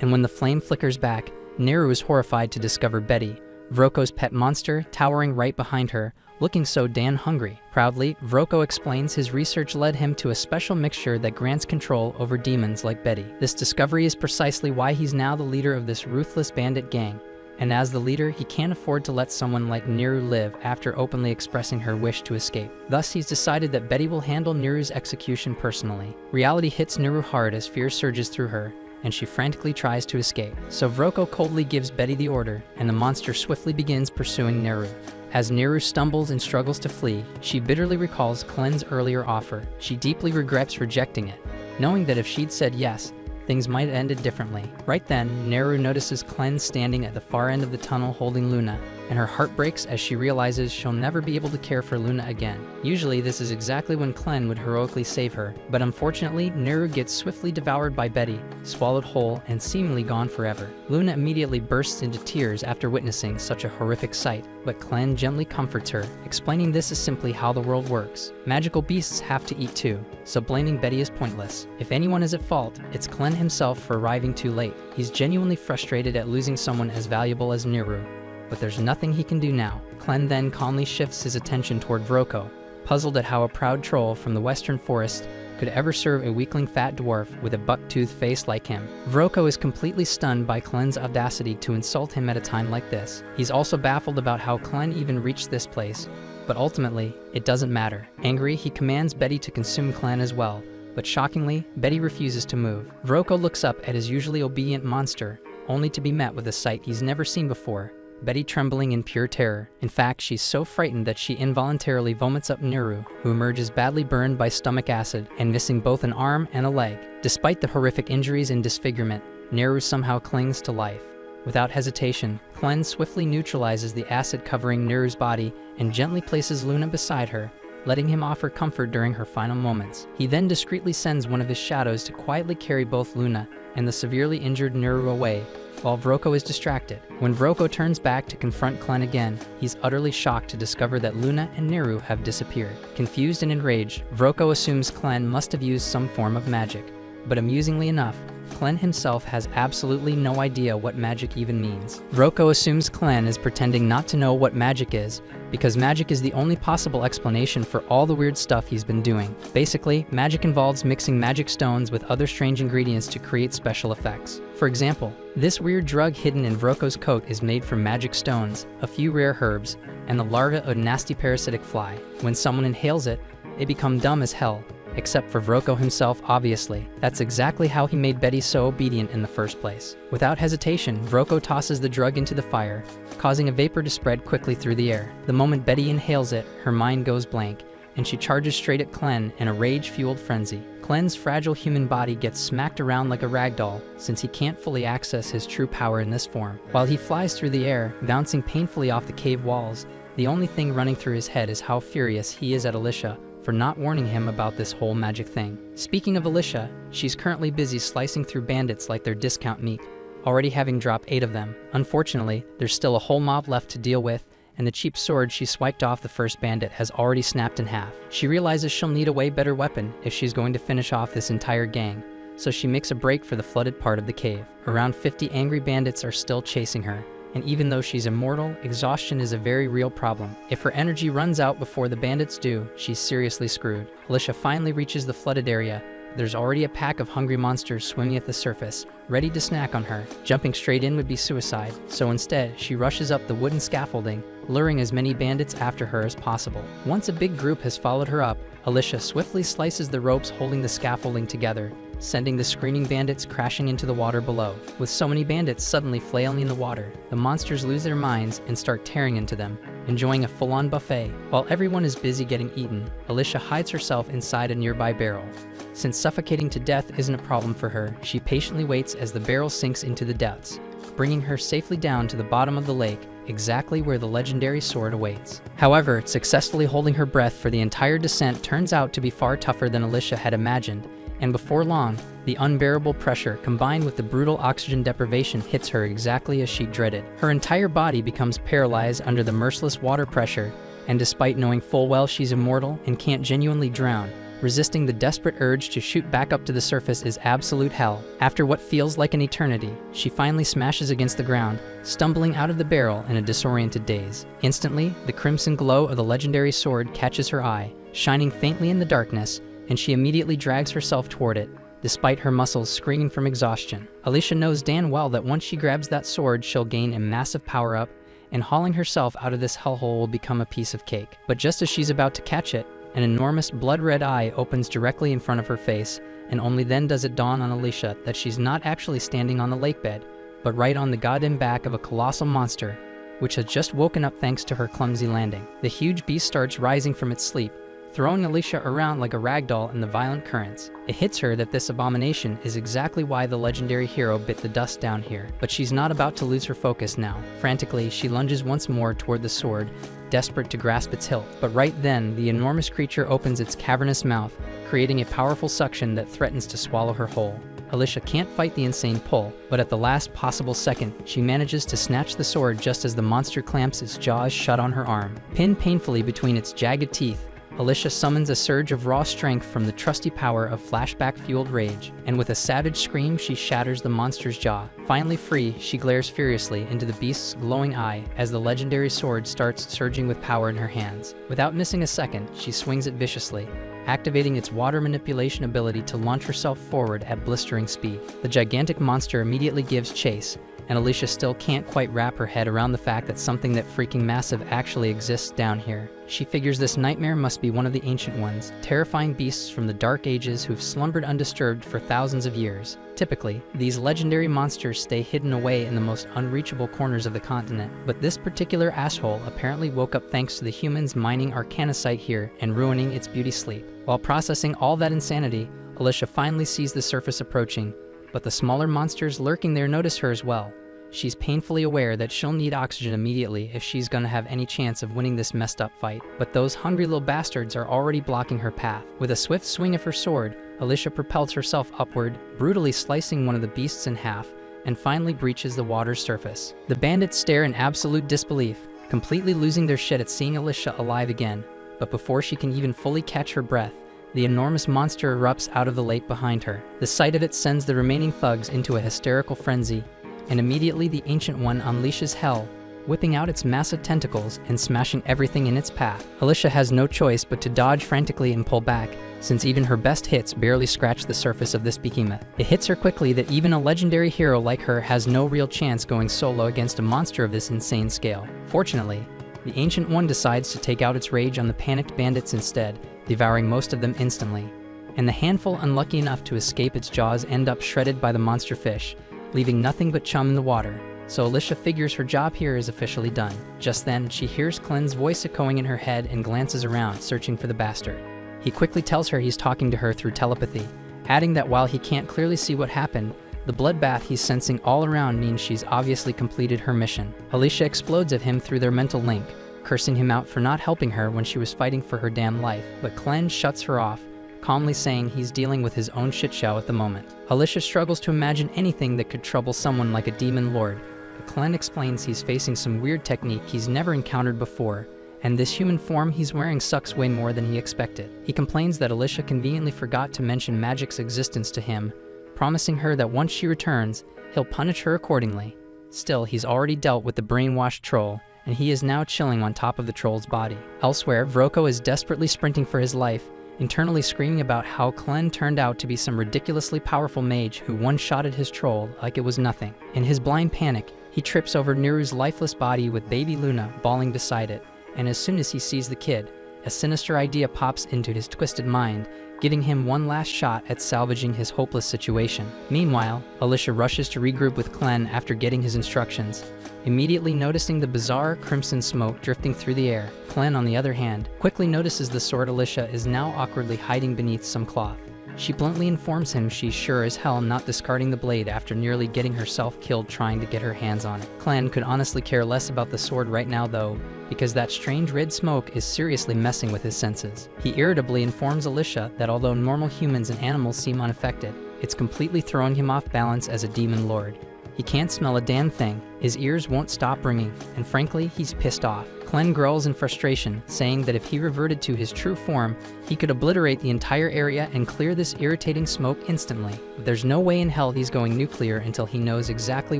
and when the flame flickers back, Neru is horrified to discover Betty, Vroko's pet monster, towering right behind her, looking so damn hungry. Proudly, Vroko explains his research led him to a special mixture that grants control over demons like Betty. This discovery is precisely why he's now the leader of this ruthless bandit gang. And as the leader, he can't afford to let someone like Neru live after openly expressing her wish to escape. Thus, he's decided that Betty will handle Neru's execution personally. Reality hits Neru hard as fear surges through her, and she frantically tries to escape. So Vroko coldly gives Betty the order, and the monster swiftly begins pursuing Neru. As Neru stumbles and struggles to flee, she bitterly recalls Clen's earlier offer. She deeply regrets rejecting it, knowing that if she'd said yes, things might have ended differently. Right then, Neru notices Clen standing at the far end of the tunnel holding Luna, and her heart breaks as she realizes she'll never be able to care for Luna again. Usually, this is exactly when Clen would heroically save her, but unfortunately, Neru gets swiftly devoured by Betty, swallowed whole, and seemingly gone forever. Luna immediately bursts into tears after witnessing such a horrific sight, but Clen gently comforts her, explaining this is simply how the world works. Magical beasts have to eat too, so blaming Betty is pointless. If anyone is at fault, it's Clen himself for arriving too late. He's genuinely frustrated at losing someone as valuable as Neru, but there's nothing he can do now. Clen then calmly shifts his attention toward Vroko, puzzled at how a proud troll from the western forest could ever serve a weakling fat dwarf with a buck-toothed face like him. Vroko is completely stunned by Clen's audacity to insult him at a time like this. He's also baffled about how Clen even reached this place, but ultimately, it doesn't matter. Angry, he commands Betty to consume Clen as well, but shockingly, Betty refuses to move. Vroko looks up at his usually obedient monster, only to be met with a sight he's never seen before. Betty trembling in pure terror. In fact, she's so frightened that she involuntarily vomits up Neru, who emerges badly burned by stomach acid and missing both an arm and a leg. Despite the horrific injuries and disfigurement, Neru somehow clings to life. Without hesitation, Clen swiftly neutralizes the acid covering Neru's body and gently places Luna beside her, letting him offer comfort during her final moments. He then discreetly sends one of his shadows to quietly carry both Luna and the severely injured Neru away, while Vroko is distracted. When Vroko turns back to confront Clen again, he's utterly shocked to discover that Luna and Neru have disappeared. Confused and enraged, Vroko assumes Clen must have used some form of magic, but amusingly enough, Clen himself has absolutely no idea what magic even means. Vroko assumes Clen is pretending not to know what magic is, because magic is the only possible explanation for all the weird stuff he's been doing. Basically, magic involves mixing magic stones with other strange ingredients to create special effects. For example, this weird drug hidden in Vroko's coat is made from magic stones, a few rare herbs, and the larva of a nasty parasitic fly. When someone inhales it, they become dumb as hell. Except for Vroko himself, obviously. That's exactly how he made Betty so obedient in the first place. Without hesitation, Vroko tosses the drug into the fire, causing a vapor to spread quickly through the air. The moment Betty inhales it, her mind goes blank, and she charges straight at Clen in a rage-fueled frenzy. Clen's fragile human body gets smacked around like a ragdoll, since he can't fully access his true power in this form. While he flies through the air, bouncing painfully off the cave walls, the only thing running through his head is how furious he is at Alicia for not warning him about this whole magic thing. Speaking of Alicia, she's currently busy slicing through bandits like they're discount meat, already having dropped 8 of them. Unfortunately, there's still a whole mob left to deal with, and the cheap sword she swiped off the first bandit has already snapped in half. She realizes she'll need a way better weapon if she's going to finish off this entire gang, so she makes a break for the flooded part of the cave. Around 50 angry bandits are still chasing her, and even though she's immortal, exhaustion is a very real problem. If her energy runs out before the bandits do, she's seriously screwed. Alicia finally reaches the flooded area. There's already a pack of hungry monsters swimming at the surface, ready to snack on her. Jumping straight in would be suicide, so instead, she rushes up the wooden scaffolding, luring as many bandits after her as possible. Once a big group has followed her up, Alicia swiftly slices the ropes holding the scaffolding together, sending the screaming bandits crashing into the water below. With so many bandits suddenly flailing in the water, the monsters lose their minds and start tearing into them, enjoying a full-on buffet. While everyone is busy getting eaten, Alicia hides herself inside a nearby barrel. Since suffocating to death isn't a problem for her, she patiently waits as the barrel sinks into the depths, bringing her safely down to the bottom of the lake, exactly where the legendary sword awaits. However, successfully holding her breath for the entire descent turns out to be far tougher than Alicia had imagined, and before long, the unbearable pressure combined with the brutal oxygen deprivation hits her exactly as she dreaded. Her entire body becomes paralyzed under the merciless water pressure, and despite knowing full well she's immortal and can't genuinely drown, resisting the desperate urge to shoot back up to the surface is absolute hell. After what feels like an eternity, she finally smashes against the ground, stumbling out of the barrel in a disoriented daze. Instantly, the crimson glow of the legendary sword catches her eye, shining faintly in the darkness, and she immediately drags herself toward it, despite her muscles screaming from exhaustion. Alicia knows damn well that once she grabs that sword, she'll gain a massive power-up, and hauling herself out of this hellhole will become a piece of cake. But just as she's about to catch it, an enormous blood-red eye opens directly in front of her face, and only then does it dawn on Alicia that she's not actually standing on the lake bed, but right on the goddamn back of a colossal monster, which has just woken up thanks to her clumsy landing. The huge beast starts rising from its sleep, throwing Alicia around like a ragdoll in the violent currents. It hits her that this abomination is exactly why the legendary hero bit the dust down here. But she's not about to lose her focus now. Frantically, she lunges once more toward the sword, desperate to grasp its hilt. But right then, the enormous creature opens its cavernous mouth, creating a powerful suction that threatens to swallow her whole. Alicia can't fight the insane pull, but at the last possible second, she manages to snatch the sword just as the monster clamps its jaws shut on her arm. Pinned painfully between its jagged teeth, Alicia summons a surge of raw strength from the trusty power of flashback-fueled rage, and with a savage scream she shatters the monster's jaw. Finally free, she glares furiously into the beast's glowing eye as the legendary sword starts surging with power in her hands. Without missing a second, she swings it viciously, activating its water manipulation ability to launch herself forward at blistering speed. The gigantic monster immediately gives chase, and Alicia still can't quite wrap her head around the fact that something that freaking massive actually exists down here. She figures this nightmare must be one of the ancient ones, terrifying beasts from the dark ages who've slumbered undisturbed for thousands of years. Typically, these legendary monsters stay hidden away in the most unreachable corners of the continent, but this particular asshole apparently woke up thanks to the humans mining arcanasite here and ruining its beauty sleep. While processing all that insanity, Alicia finally sees the surface approaching, but the smaller monsters lurking there notice her as well. She's painfully aware that she'll need oxygen immediately if she's gonna have any chance of winning this messed up fight, but those hungry little bastards are already blocking her path. With a swift swing of her sword, Alicia propels herself upward, brutally slicing one of the beasts in half, and finally breaches the water's surface. The bandits stare in absolute disbelief, completely losing their shit at seeing Alicia alive again, but before she can even fully catch her breath, the enormous monster erupts out of the lake behind her. The sight of it sends the remaining thugs into a hysterical frenzy, and immediately the Ancient One unleashes hell, whipping out its massive tentacles and smashing everything in its path. Alicia has no choice but to dodge frantically and pull back, since even her best hits barely scratch the surface of this behemoth. It hits her quickly that even a legendary hero like her has no real chance going solo against a monster of this insane scale. Fortunately, the Ancient One decides to take out its rage on the panicked bandits instead, devouring most of them instantly. And the handful unlucky enough to escape its jaws end up shredded by the monster fish, leaving nothing but chum in the water, so Alicia figures her job here is officially done. Just then, she hears Clen's voice echoing in her head and glances around, searching for the bastard. He quickly tells her he's talking to her through telepathy, adding that while he can't clearly see what happened, the bloodbath he's sensing all around means she's obviously completed her mission. Alicia explodes at him through their mental link, cursing him out for not helping her when she was fighting for her damn life, but Clen shuts her off, calmly saying he's dealing with his own shitshow at the moment. Alicia struggles to imagine anything that could trouble someone like a demon lord, but Clen explains he's facing some weird technique he's never encountered before, and this human form he's wearing sucks way more than he expected. He complains that Alicia conveniently forgot to mention magic's existence to him, promising her that once she returns, he'll punish her accordingly. Still, he's already dealt with the brainwashed troll, and he is now chilling on top of the troll's body. Elsewhere, Vroko is desperately sprinting for his life, internally screaming about how Clen turned out to be some ridiculously powerful mage who one-shotted his troll like it was nothing. In his blind panic, he trips over Neru's lifeless body with baby Luna bawling beside it, and as soon as he sees the kid, a sinister idea pops into his twisted mind, giving him one last shot at salvaging his hopeless situation. Meanwhile, Alicia rushes to regroup with Clen after getting his instructions, immediately noticing the bizarre crimson smoke drifting through the air. Clen, on the other hand, quickly notices the sword Alicia is now awkwardly hiding beneath some cloth. She bluntly informs him she's sure as hell not discarding the blade after nearly getting herself killed trying to get her hands on it. Clen could honestly care less about the sword right now though, because that strange red smoke is seriously messing with his senses. He irritably informs Alicia that although normal humans and animals seem unaffected, it's completely throwing him off balance as a demon lord. He can't smell a damn thing, his ears won't stop ringing, and frankly, he's pissed off. Clen growls in frustration, saying that if he reverted to his true form, he could obliterate the entire area and clear this irritating smoke instantly. But there's no way in hell he's going nuclear until he knows exactly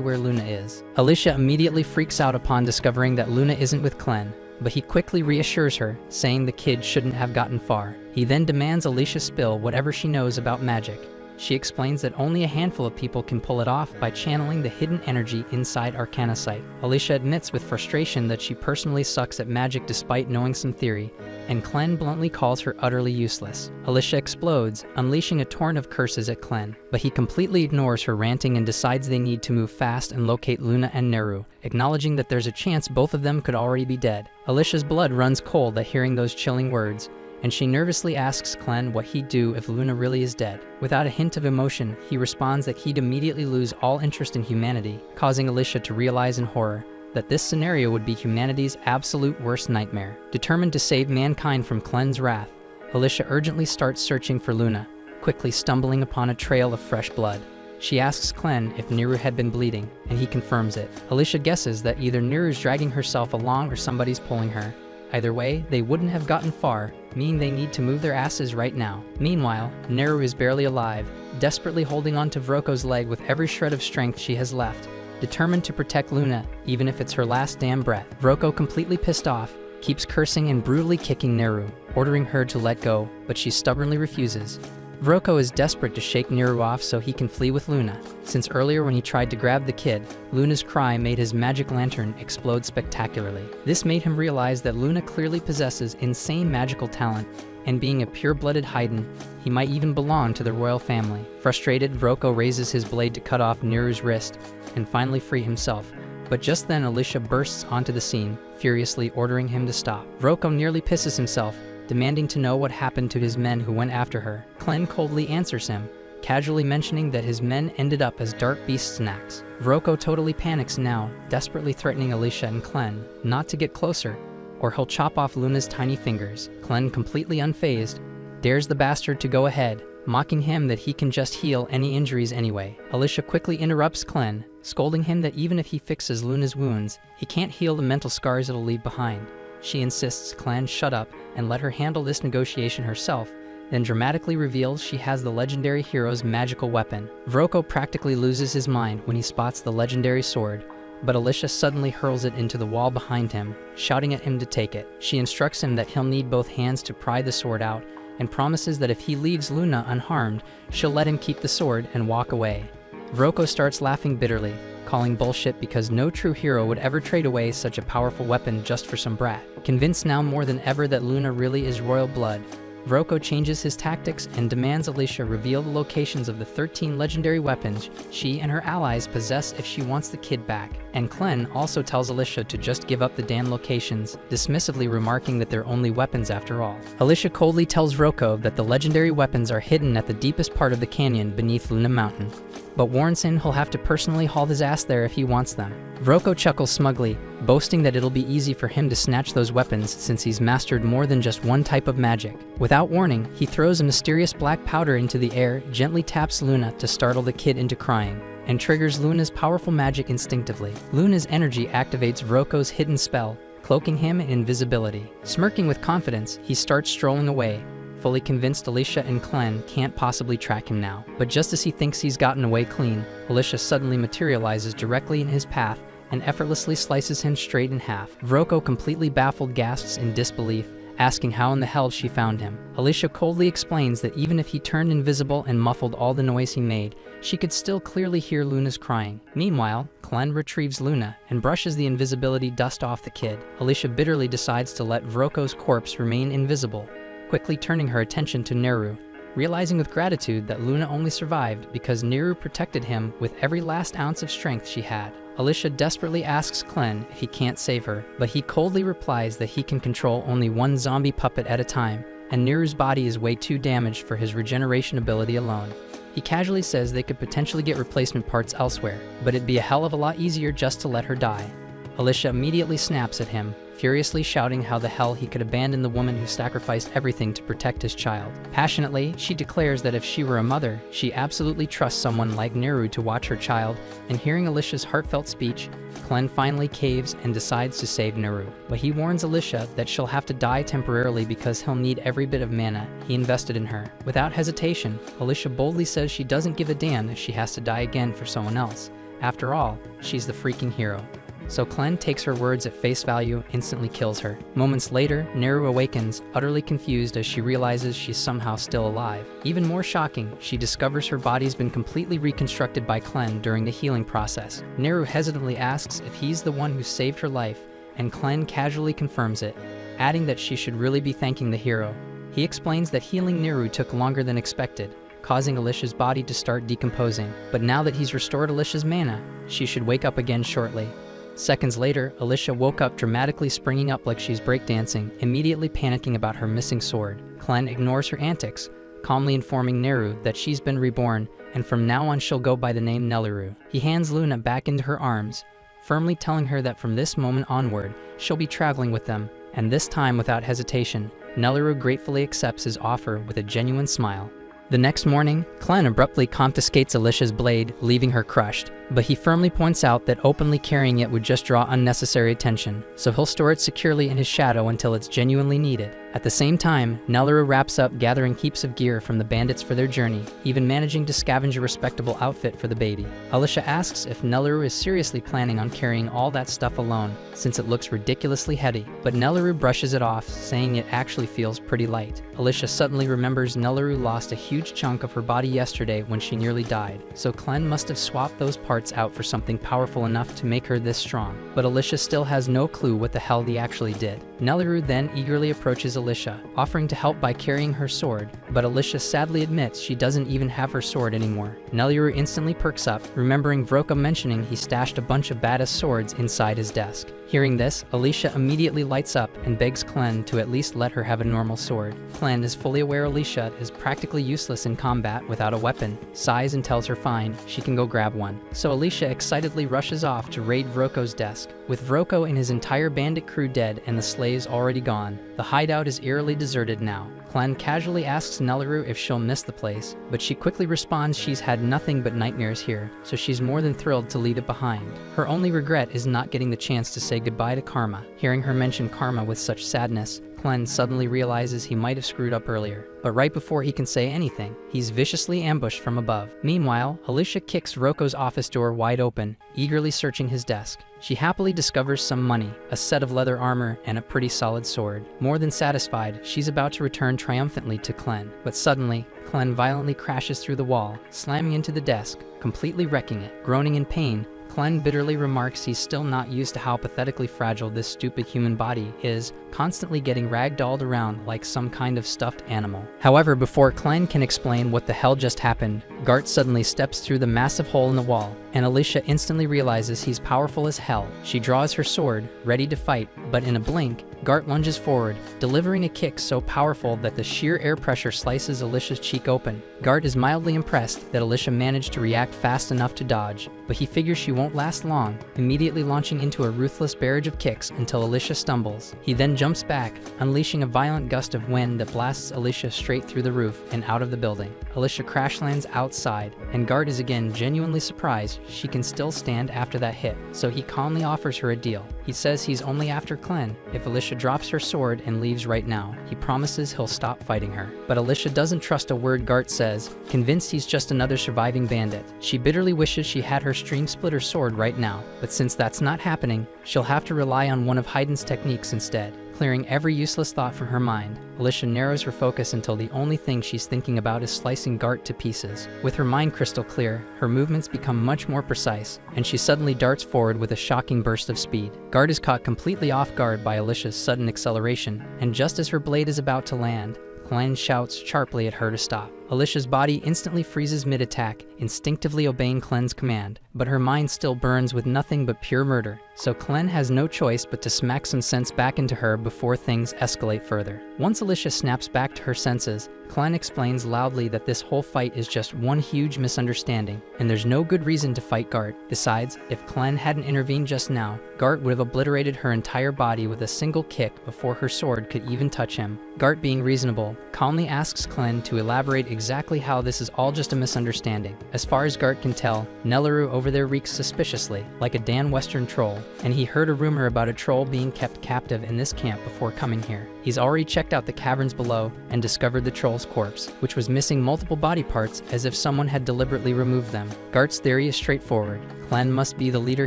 where Luna is. Alicia immediately freaks out upon discovering that Luna isn't with Clen, but he quickly reassures her, saying the kid shouldn't have gotten far. He then demands Alicia spill whatever she knows about magic. She explains that only a handful of people can pull it off by channeling the hidden energy inside arcanasite. Alicia admits with frustration that she personally sucks at magic despite knowing some theory, and Clen bluntly calls her utterly useless. Alicia explodes, unleashing a torrent of curses at Clen, but he completely ignores her ranting and decides they need to move fast and locate Luna and Neru, acknowledging that there's a chance both of them could already be dead. Alicia's blood runs cold at hearing those chilling words, and she nervously asks Clen what he'd do if Luna really is dead. Without a hint of emotion, he responds that he'd immediately lose all interest in humanity, causing Alicia to realize in horror that this scenario would be humanity's absolute worst nightmare. Determined to save mankind from Clen's wrath, Alicia urgently starts searching for Luna, quickly stumbling upon a trail of fresh blood. She asks Clen if Neru had been bleeding, and he confirms it. Alicia guesses that either Neru's dragging herself along or somebody's pulling her, Either way, they wouldn't have gotten far, meaning they need to move their asses right now. Meanwhile, Neru is barely alive, desperately holding on to Vroko's leg with every shred of strength she has left, determined to protect Luna, even if it's her last damn breath. Vroko, completely pissed off, keeps cursing and brutally kicking Neru, ordering her to let go, but she stubbornly refuses. Vroko is desperate to shake Neru off so he can flee with Luna, since earlier when he tried to grab the kid, Luna's cry made his magic lantern explode spectacularly. This made him realize that Luna clearly possesses insane magical talent, and being a pure-blooded Haiden, he might even belong to the royal family. Frustrated, Vroko raises his blade to cut off Neru's wrist and finally free himself, but just then Alicia bursts onto the scene, furiously ordering him to stop. Vroko nearly pisses himself, demanding to know what happened to his men who went after her. Clen coldly answers him, casually mentioning that his men ended up as dark beast snacks. Vroko totally panics now, desperately threatening Alicia and Clen not to get closer, or he'll chop off Luna's tiny fingers. Clen, completely unfazed, dares the bastard to go ahead, mocking him that he can just heal any injuries anyway. Alicia quickly interrupts Clen, scolding him that even if he fixes Luna's wounds, he can't heal the mental scars it'll leave behind. She insists Clen shut up and let her handle this negotiation herself, then dramatically reveals she has the legendary hero's magical weapon. Vroko practically loses his mind when he spots the legendary sword, but Alicia suddenly hurls it into the wall behind him, shouting at him to take it. She instructs him that he'll need both hands to pry the sword out, and promises that if he leaves Luna unharmed, she'll let him keep the sword and walk away. Vroko starts laughing bitterly, calling bullshit because no true hero would ever trade away such a powerful weapon just for some brat. Convinced now more than ever that Luna really is royal blood, Vroko changes his tactics and demands Alicia reveal the locations of the 13 legendary weapons she and her allies possess if she wants the kid back. And Clen also tells Alicia to just give up the damn locations, dismissively remarking that they're only weapons after all. Alicia coldly tells Vroko that the legendary weapons are hidden at the deepest part of the canyon beneath Luna Mountain, but warns him he'll have to personally haul his ass there if he wants them. Vroko chuckles smugly, boasting that it'll be easy for him to snatch those weapons since he's mastered more than just one type of magic. Without warning, he throws a mysterious black powder into the air, gently taps Luna to startle the kid into crying, and triggers Luna's powerful magic instinctively. Luna's energy activates Vroko's hidden spell, cloaking him in invisibility. Smirking with confidence, he starts strolling away, fully convinced Alicia and Clen can't possibly track him now. But just as he thinks he's gotten away clean, Alicia suddenly materializes directly in his path and effortlessly slices him straight in half. Vroko, completely baffled, gasps in disbelief, asking how in the hell she found him. Alicia coldly explains that even if he turned invisible and muffled all the noise he made, she could still clearly hear Luna's crying. Meanwhile, Clen retrieves Luna and brushes the invisibility dust off the kid. Alicia bitterly decides to let Vroko's corpse remain invisible, quickly turning her attention to Neru, realizing with gratitude that Luna only survived because Neru protected him with every last ounce of strength she had. Alicia desperately asks Clen if he can't save her, but he coldly replies that he can control only one zombie puppet at a time, and Neru's body is way too damaged for his regeneration ability alone. He casually says they could potentially get replacement parts elsewhere, but it'd be a hell of a lot easier just to let her die. Alicia immediately snaps at him, furiously shouting how the hell he could abandon the woman who sacrificed everything to protect his child. Passionately, she declares that if she were a mother, she absolutely trusts someone like Neru to watch her child, and hearing Alicia's heartfelt speech, Clen finally caves and decides to save Neru. But he warns Alicia that she'll have to die temporarily because he'll need every bit of mana he invested in her. Without hesitation, Alicia boldly says she doesn't give a damn if she has to die again for someone else. After all, she's the freaking hero. So Clen takes her words at face value, instantly kills her. Moments later, Neru awakens, utterly confused as she realizes she's somehow still alive. Even more shocking, she discovers her body's been completely reconstructed by Clen during the healing process. Neru hesitantly asks if he's the one who saved her life, and Clen casually confirms it, adding that she should really be thanking the hero. He explains that healing Neru took longer than expected, causing Alicia's body to start decomposing. But now that he's restored Alicia's mana, she should wake up again shortly. Seconds later, Alicia woke up dramatically, springing up like she's breakdancing, immediately panicking about her missing sword. Clen ignores her antics, calmly informing Neru that she's been reborn, and from now on she'll go by the name Neliru. He hands Luna back into her arms, firmly telling her that from this moment onward, she'll be traveling with them, and this time without hesitation, Neliru gratefully accepts his offer with a genuine smile. The next morning, Clen abruptly confiscates Alicia's blade, leaving her crushed, but he firmly points out that openly carrying it would just draw unnecessary attention, so he'll store it securely in his shadow until it's genuinely needed. At the same time, Nelleru wraps up gathering heaps of gear from the bandits for their journey, even managing to scavenge a respectable outfit for the baby. Alicia asks if Nelleru is seriously planning on carrying all that stuff alone, since it looks ridiculously heavy, but Nelleru brushes it off, saying it actually feels pretty light. Alicia suddenly remembers Nelleru lost a huge chunk of her body yesterday when she nearly died, so Clen must have swapped those parts out for something powerful enough to make her this strong. But Alicia still has no clue what the hell he actually did. Nelleru then eagerly approaches Alicia, offering to help by carrying her sword, but Alicia sadly admits she doesn't even have her sword anymore. Nelleru instantly perks up, remembering Vroka mentioning he stashed a bunch of badass swords inside his desk. Hearing this, Alicia immediately lights up and begs Clen to at least let her have a normal sword. Clen is fully aware Alicia is practically useless in combat without a weapon, sighs and tells her fine, she can go grab one. So Alicia excitedly rushes off to raid Vroko's desk. With Vroko and his entire bandit crew dead and the slaves already gone, the hideout is eerily deserted now. Clen casually asks Nelleru if she'll miss the place, but she quickly responds she's had nothing but nightmares here, so she's more than thrilled to leave it behind. Her only regret is not getting the chance to say goodbye to Karma. Hearing her mention Karma with such sadness, Clen suddenly realizes he might have screwed up earlier. But right before he can say anything, he's viciously ambushed from above. Meanwhile, Alicia kicks Vroko's office door wide open, eagerly searching his desk. She happily discovers some money, a set of leather armor, and a pretty solid sword. More than satisfied, she's about to return triumphantly to Clen. But suddenly, Clen violently crashes through the wall, slamming into the desk, completely wrecking it. Groaning in pain, Clen bitterly remarks he's still not used to how pathetically fragile this stupid human body is, constantly getting ragdolled around like some kind of stuffed animal. However, before Clen can explain what the hell just happened, Gart suddenly steps through the massive hole in the wall, and Alicia instantly realizes he's powerful as hell. She draws her sword, ready to fight, but in a blink, Gart lunges forward, delivering a kick so powerful that the sheer air pressure slices Alicia's cheek open. Gart is mildly impressed that Alicia managed to react fast enough to dodge, but he figures she won't last long, immediately launching into a ruthless barrage of kicks until Alicia stumbles. He then jumps back, unleashing a violent gust of wind that blasts Alicia straight through the roof and out of the building. Alicia crash lands outside, and Gart is again genuinely surprised she can still stand after that hit, so he calmly offers her a deal. He says he's only after Clen if Alicia drops her sword and leaves right now. He promises he'll stop fighting her. But Alicia doesn't trust a word Gart says, convinced he's just another surviving bandit. She bitterly wishes she had her stream splitter sword right now, but since that's not happening, she'll have to rely on one of Hayden's techniques instead. Clearing every useless thought from her mind, Alicia narrows her focus until the only thing she's thinking about is slicing Gart to pieces. With her mind crystal clear, her movements become much more precise, and she suddenly darts forward with a shocking burst of speed. Gart is caught completely off guard by Alicia's sudden acceleration, and just as her blade is about to land, Clen shouts sharply at her to stop. Alicia's body instantly freezes mid-attack, instinctively obeying Clen's command, but her mind still burns with nothing but pure murder, so Clen has no choice but to smack some sense back into her before things escalate further. Once Alicia snaps back to her senses, Clen explains loudly that this whole fight is just one huge misunderstanding, and there's no good reason to fight Gart. Besides, if Clen hadn't intervened just now, Gart would have obliterated her entire body with a single kick before her sword could even touch him. Gart, being reasonable, calmly asks Clen to elaborate exactly how this is all just a misunderstanding. As far as Gart can tell, Nelleru over there reeks suspiciously, like a Dan Western troll, and he heard a rumor about a troll being kept captive in this camp before coming here. He's already checked out the caverns below and discovered the troll's corpse, which was missing multiple body parts as if someone had deliberately removed them. Gart's theory is straightforward. Clen must be the leader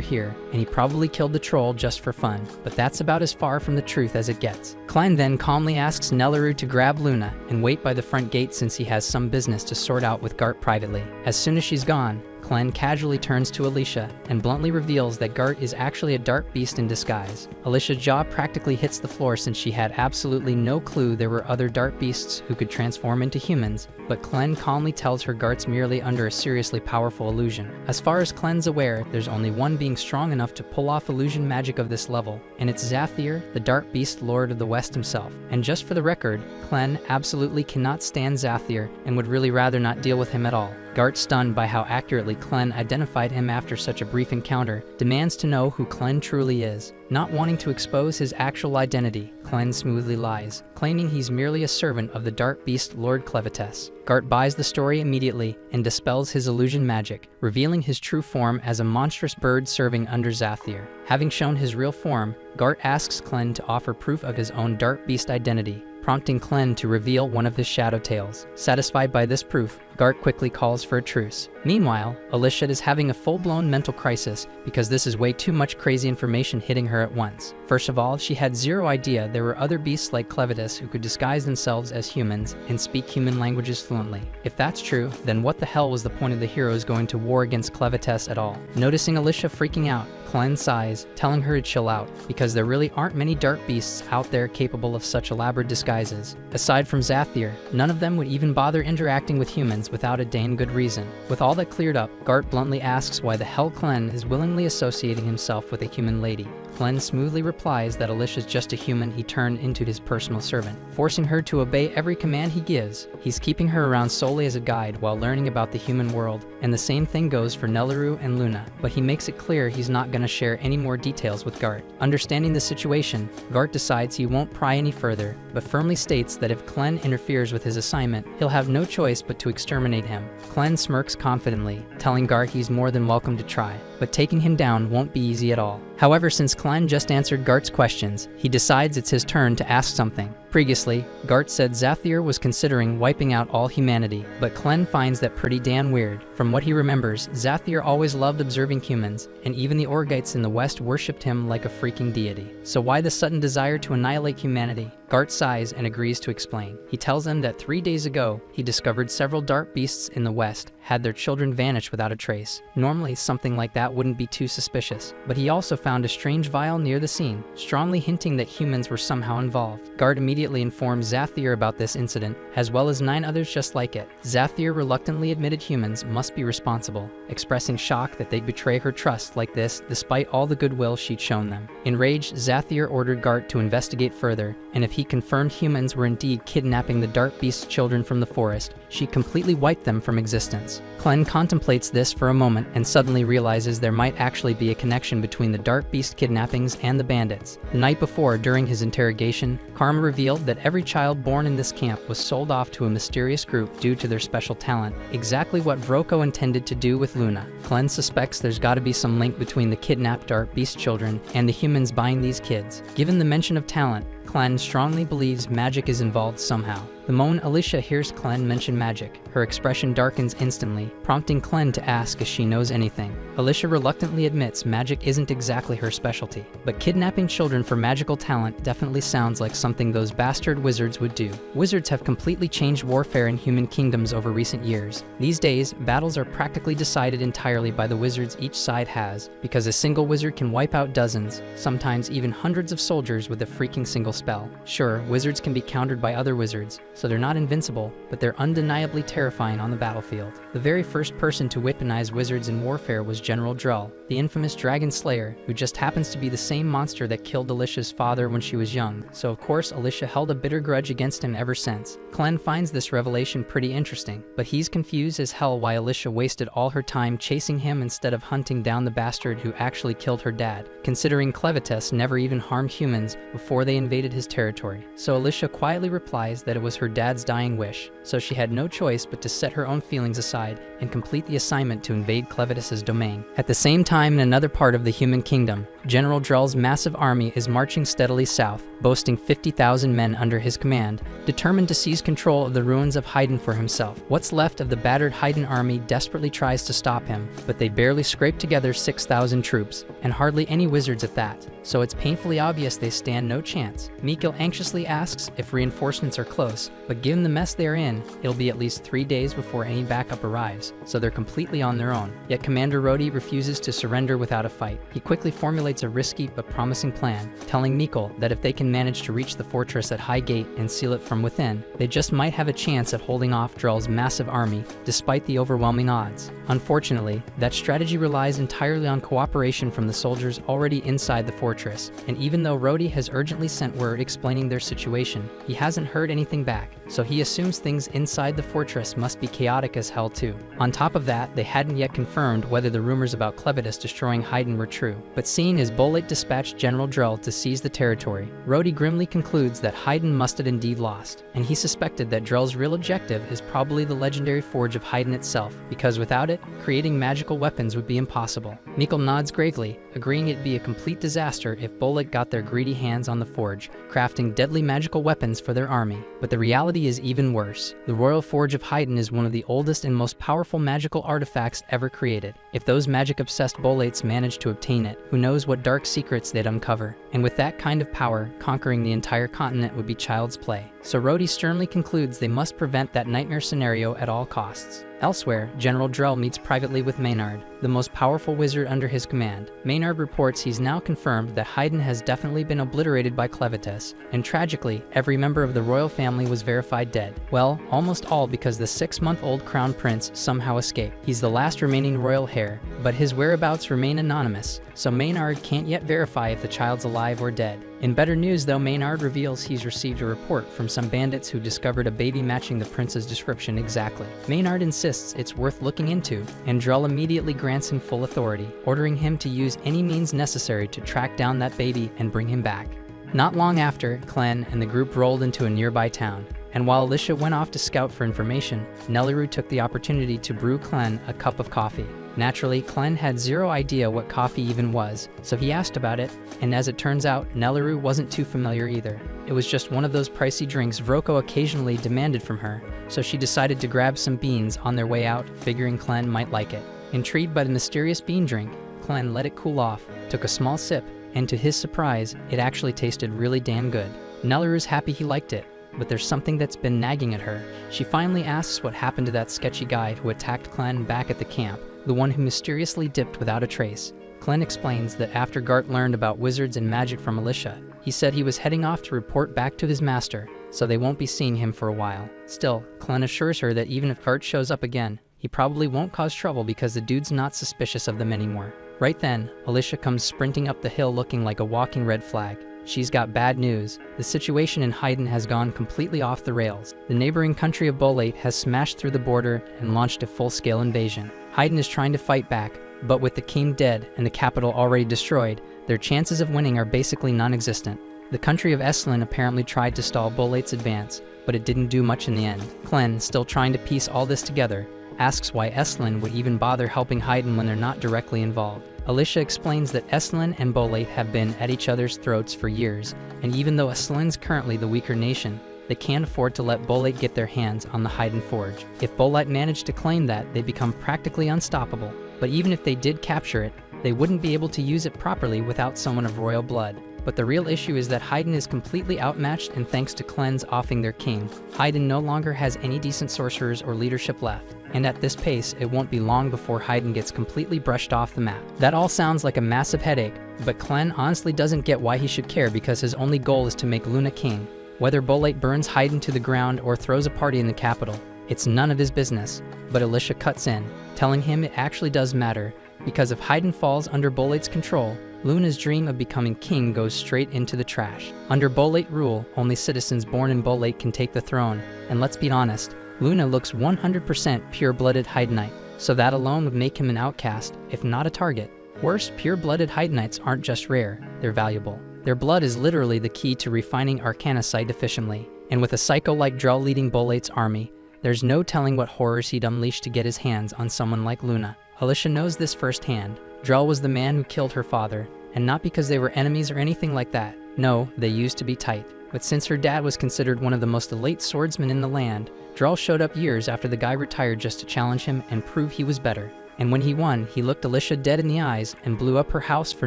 here, and he probably killed the troll just for fun, but that's about as far from the truth as it gets. Clen then calmly asks Nelleru to grab Luna and wait by the front gate since he has some business to sort out with Gart privately. As soon as she's gone, Clen casually turns to Alicia and bluntly reveals that Gart is actually a dark beast in disguise. Alicia's jaw practically hits the floor since she had absolutely no clue there were other dark beasts who could transform into humans, but Clen calmly tells her Gart's merely under a seriously powerful illusion. As far as Clen's aware, there's only one being strong enough to pull off illusion magic of this level, and it's Zathir, the dark beast lord of the West himself. And just for the record, Clen absolutely cannot stand Zathir and would really rather not deal with him at all. Gart, stunned by how accurately Klen identified him after such a brief encounter, demands to know who Klen truly is. Not wanting to expose his actual identity, Klen smoothly lies, claiming he's merely a servant of the dark beast Lord Clevatess. Gart buys the story immediately and dispels his illusion magic, revealing his true form as a monstrous bird serving under Zathir. Having shown his real form, Gart asks Klen to offer proof of his own dark beast identity, prompting Klen to reveal one of his shadow tails. Satisfied by this proof, Gart quickly calls for a truce. Meanwhile, Alicia is having a full-blown mental crisis because this is way too much crazy information hitting her at once. First of all, she had zero idea there were other beasts like Clevatess who could disguise themselves as humans and speak human languages fluently. If that's true, then what the hell was the point of the heroes going to war against Clevatess at all? Noticing Alicia freaking out, Klen sighs, telling her to chill out, because there really aren't many dark beasts out there capable of such elaborate disguises. Aside from Zathir, none of them would even bother interacting with humans without a dang good reason. With all that cleared up, Gart bluntly asks why the hell Klen is willingly associating himself with a human lady. Klen smoothly replies that Alicia's just a human he turned into his personal servant, forcing her to obey every command he gives. He's keeping her around solely as a guide while learning about the human world, and the same thing goes for Nelaru and Luna, but he makes it clear he's not going to share any more details with Gart. Understanding the situation, Gart decides he won't pry any further, but firmly states that if Klen interferes with his assignment, he'll have no choice but to exterminate him. Klen smirks confidently, telling Gart he's more than welcome to try, but taking him down won't be easy at all. However, since Klen just answered Gart's questions, he decides it's his turn to ask something. Previously, Gart said Zathir was considering wiping out all humanity, but Klen finds that pretty damn weird. From what he remembers, Zathir always loved observing humans, and even the Orgites in the West worshipped him like a freaking deity. So why the sudden desire to annihilate humanity? Gart sighs and agrees to explain. He tells them that 3 days ago, he discovered several dark beasts in the West had their children vanish without a trace. Normally, something like that wouldn't be too suspicious, but he also found a strange vial near the scene, strongly hinting that humans were somehow involved. Gart immediately informs Zathir about this incident, as well as 9 others just like it. Zathir reluctantly admitted humans must be responsible, expressing shock that they'd betray her trust like this despite all the goodwill she'd shown them. Enraged, Zathir ordered Gart to investigate further, and if he confirmed humans were indeed kidnapping the dark beast's children from the forest, she completely wiped them from existence. Klen contemplates this for a moment and suddenly realizes there might actually be a connection between the dark beast kidnappings and the bandits. The night before, during his interrogation, Karma revealed that every child born in this camp was sold off to a mysterious group due to their special talent, exactly what Vroko intended to do with Luna. Klen suspects there's gotta be some link between the kidnapped dark beast children and the humans buying these kids. Given the mention of talent, Klen strongly believes magic is involved somehow. The moment Alicia hears Klen mention magic, her expression darkens instantly, prompting Klen to ask if she knows anything. Alicia reluctantly admits magic isn't exactly her specialty, but kidnapping children for magical talent definitely sounds like something those bastard wizards would do. Wizards have completely changed warfare in human kingdoms over recent years. These days, battles are practically decided entirely by the wizards each side has, because a single wizard can wipe out dozens, sometimes even hundreds of soldiers with a freaking single spell. Sure, wizards can be countered by other wizards, so they're not invincible, but they're undeniably terrifying on the battlefield. The very first person to weaponize wizards in warfare was General Drull, the infamous dragon slayer, who just happens to be the same monster that killed Alicia's father when she was young, so of course Alicia held a bitter grudge against him ever since. Klen finds this revelation pretty interesting, but he's confused as hell why Alicia wasted all her time chasing him instead of hunting down the bastard who actually killed her dad, considering Clevatess never even harmed humans before they invaded his territory. So Alicia quietly replies that it was her dad's dying wish, so she had no choice but to set her own feelings aside and complete the assignment to invade Clevatess's domain. At the same time, in another part of the human kingdom, General Drull's massive army is marching steadily south, boasting 50,000 men under his command, determined to seize control of the ruins of Haydn for himself. What's left of the battered Haydn army desperately tries to stop him, but they barely scrape together 6,000 troops, and hardly any wizards at that, so it's painfully obvious they stand no chance. Mikil anxiously asks if reinforcements are close, but given the mess they're in, it'll be at least 3 days before any backup arrives, so they're completely on their own. Yet Commander Rhodey refuses to surrender without a fight. He quickly formulates a risky but promising plan, telling Mikil that if they can manage to reach the fortress at High Gate and seal it from within, they just might have a chance at holding off Drull's massive army, despite the overwhelming odds. Unfortunately, that strategy relies entirely on cooperation from the soldiers already inside the fortress, and even though Rhodey has urgently sent word explaining their situation, he hasn't heard anything back. so he assumes things inside the fortress must be chaotic as hell too. On top of that, they hadn't yet confirmed whether the rumors about Clevatess destroying Haydn were true. But seeing as Bolate dispatched General Drell to seize the territory, Rhodey grimly concludes that Haydn must have indeed lost, and he suspected that Drell's real objective is probably the legendary forge of Haydn itself, because without it, creating magical weapons would be impossible. Mikkel nods gravely, agreeing it'd be a complete disaster if Bolate got their greedy hands on the forge, crafting deadly magical weapons for their army. But the reality is even worse. The Royal Forge of Haydn is one of the oldest and most powerful magical artifacts ever created. If those magic-obsessed Bolates managed to obtain it, who knows what dark secrets they'd uncover. And with that kind of power, conquering the entire continent would be child's play. So Rhodey sternly concludes they must prevent that nightmare scenario at all costs. Elsewhere, General Drell meets privately with Maynard, the most powerful wizard under his command. Maynard reports he's now confirmed that Haydn has definitely been obliterated by Clevatess, and tragically, every member of the royal family was verified dead. Well, almost all because the 6-month-old crown prince somehow escaped. He's the last remaining royal heir, but his whereabouts remain anonymous, so Maynard can't yet verify if the child's alive or dead. In better news though, Maynard reveals he's received a report from some bandits who discovered a baby matching the prince's description exactly. Maynard insists it's worth looking into, and Drell immediately grants him full authority, ordering him to use any means necessary to track down that baby and bring him back. Not long after, Clen and the group rolled into a nearby town, and while Alicia went off to scout for information, Nelliru took the opportunity to brew Clen a cup of coffee. Naturally, Clen had zero idea what coffee even was, so he asked about it, and as it turns out, Nelliru wasn't too familiar either. It was just one of those pricey drinks Vroko occasionally demanded from her, so she decided to grab some beans on their way out, figuring Clen might like it. Intrigued by the mysterious bean drink, Clen let it cool off, took a small sip, and to his surprise, it actually tasted really damn good. Nelliru's happy he liked it, but there's something that's been nagging at her. She finally asks what happened to that sketchy guy who attacked Clen back at the camp, the one who mysteriously dipped without a trace. Clen explains that after Gart learned about wizards and magic from Alicia, he said he was heading off to report back to his master, so they won't be seeing him for a while. Still, Clen assures her that even if Gart shows up again, he probably won't cause trouble because the dude's not suspicious of them anymore. Right then, Alicia comes sprinting up the hill looking like a walking red flag. She's got bad news. The situation in Haydn has gone completely off the rails. The neighboring country of Bolate has smashed through the border and launched a full-scale invasion. Haydn is trying to fight back, but with the king dead and the capital already destroyed, their chances of winning are basically non-existent. The country of Estlin apparently tried to stall Bolate's advance, but it didn't do much in the end. Clen, still trying to piece all this together, asks why Estlin would even bother helping Haydn when they're not directly involved. Alicia explains that Estlin and Bolate have been at each other's throats for years, and even though Estlin's currently the weaker nation, they can't afford to let Bolate get their hands on the Haydn Forge. If Bolate managed to claim that, they become practically unstoppable. But even if they did capture it, they wouldn't be able to use it properly without someone of royal blood. But the real issue is that Haydn is completely outmatched, and thanks to Clen's offing their king, Haydn no longer has any decent sorcerers or leadership left. And at this pace, it won't be long before Haydn gets completely brushed off the map. That all sounds like a massive headache, but Clen honestly doesn't get why he should care because his only goal is to make Luna king. Whether Bolate burns Haydn to the ground or throws a party in the capital, it's none of his business. But Alicia cuts in, telling him it actually does matter, because if Haydn falls under Bolate's control, Luna's dream of becoming king goes straight into the trash. Under Bolate rule, only citizens born in Bolate can take the throne, and let's be honest, Luna looks 100% pure-blooded Haydnite, so that alone would make him an outcast, if not a target. Worse, pure-blooded Haydnites aren't just rare, they're valuable. Their blood is literally the key to refining arcanocite efficiently, and with a psycho like Drell leading Bolate's army, there's no telling what horrors he'd unleash to get his hands on someone like Luna. Alicia knows this firsthand. Drell was the man who killed her father, and not because they were enemies or anything like that. No, they used to be tight. But since her dad was considered one of the most elite swordsmen in the land, Drell showed up years after the guy retired just to challenge him and prove he was better. And when he won, he looked Alicia dead in the eyes and blew up her house for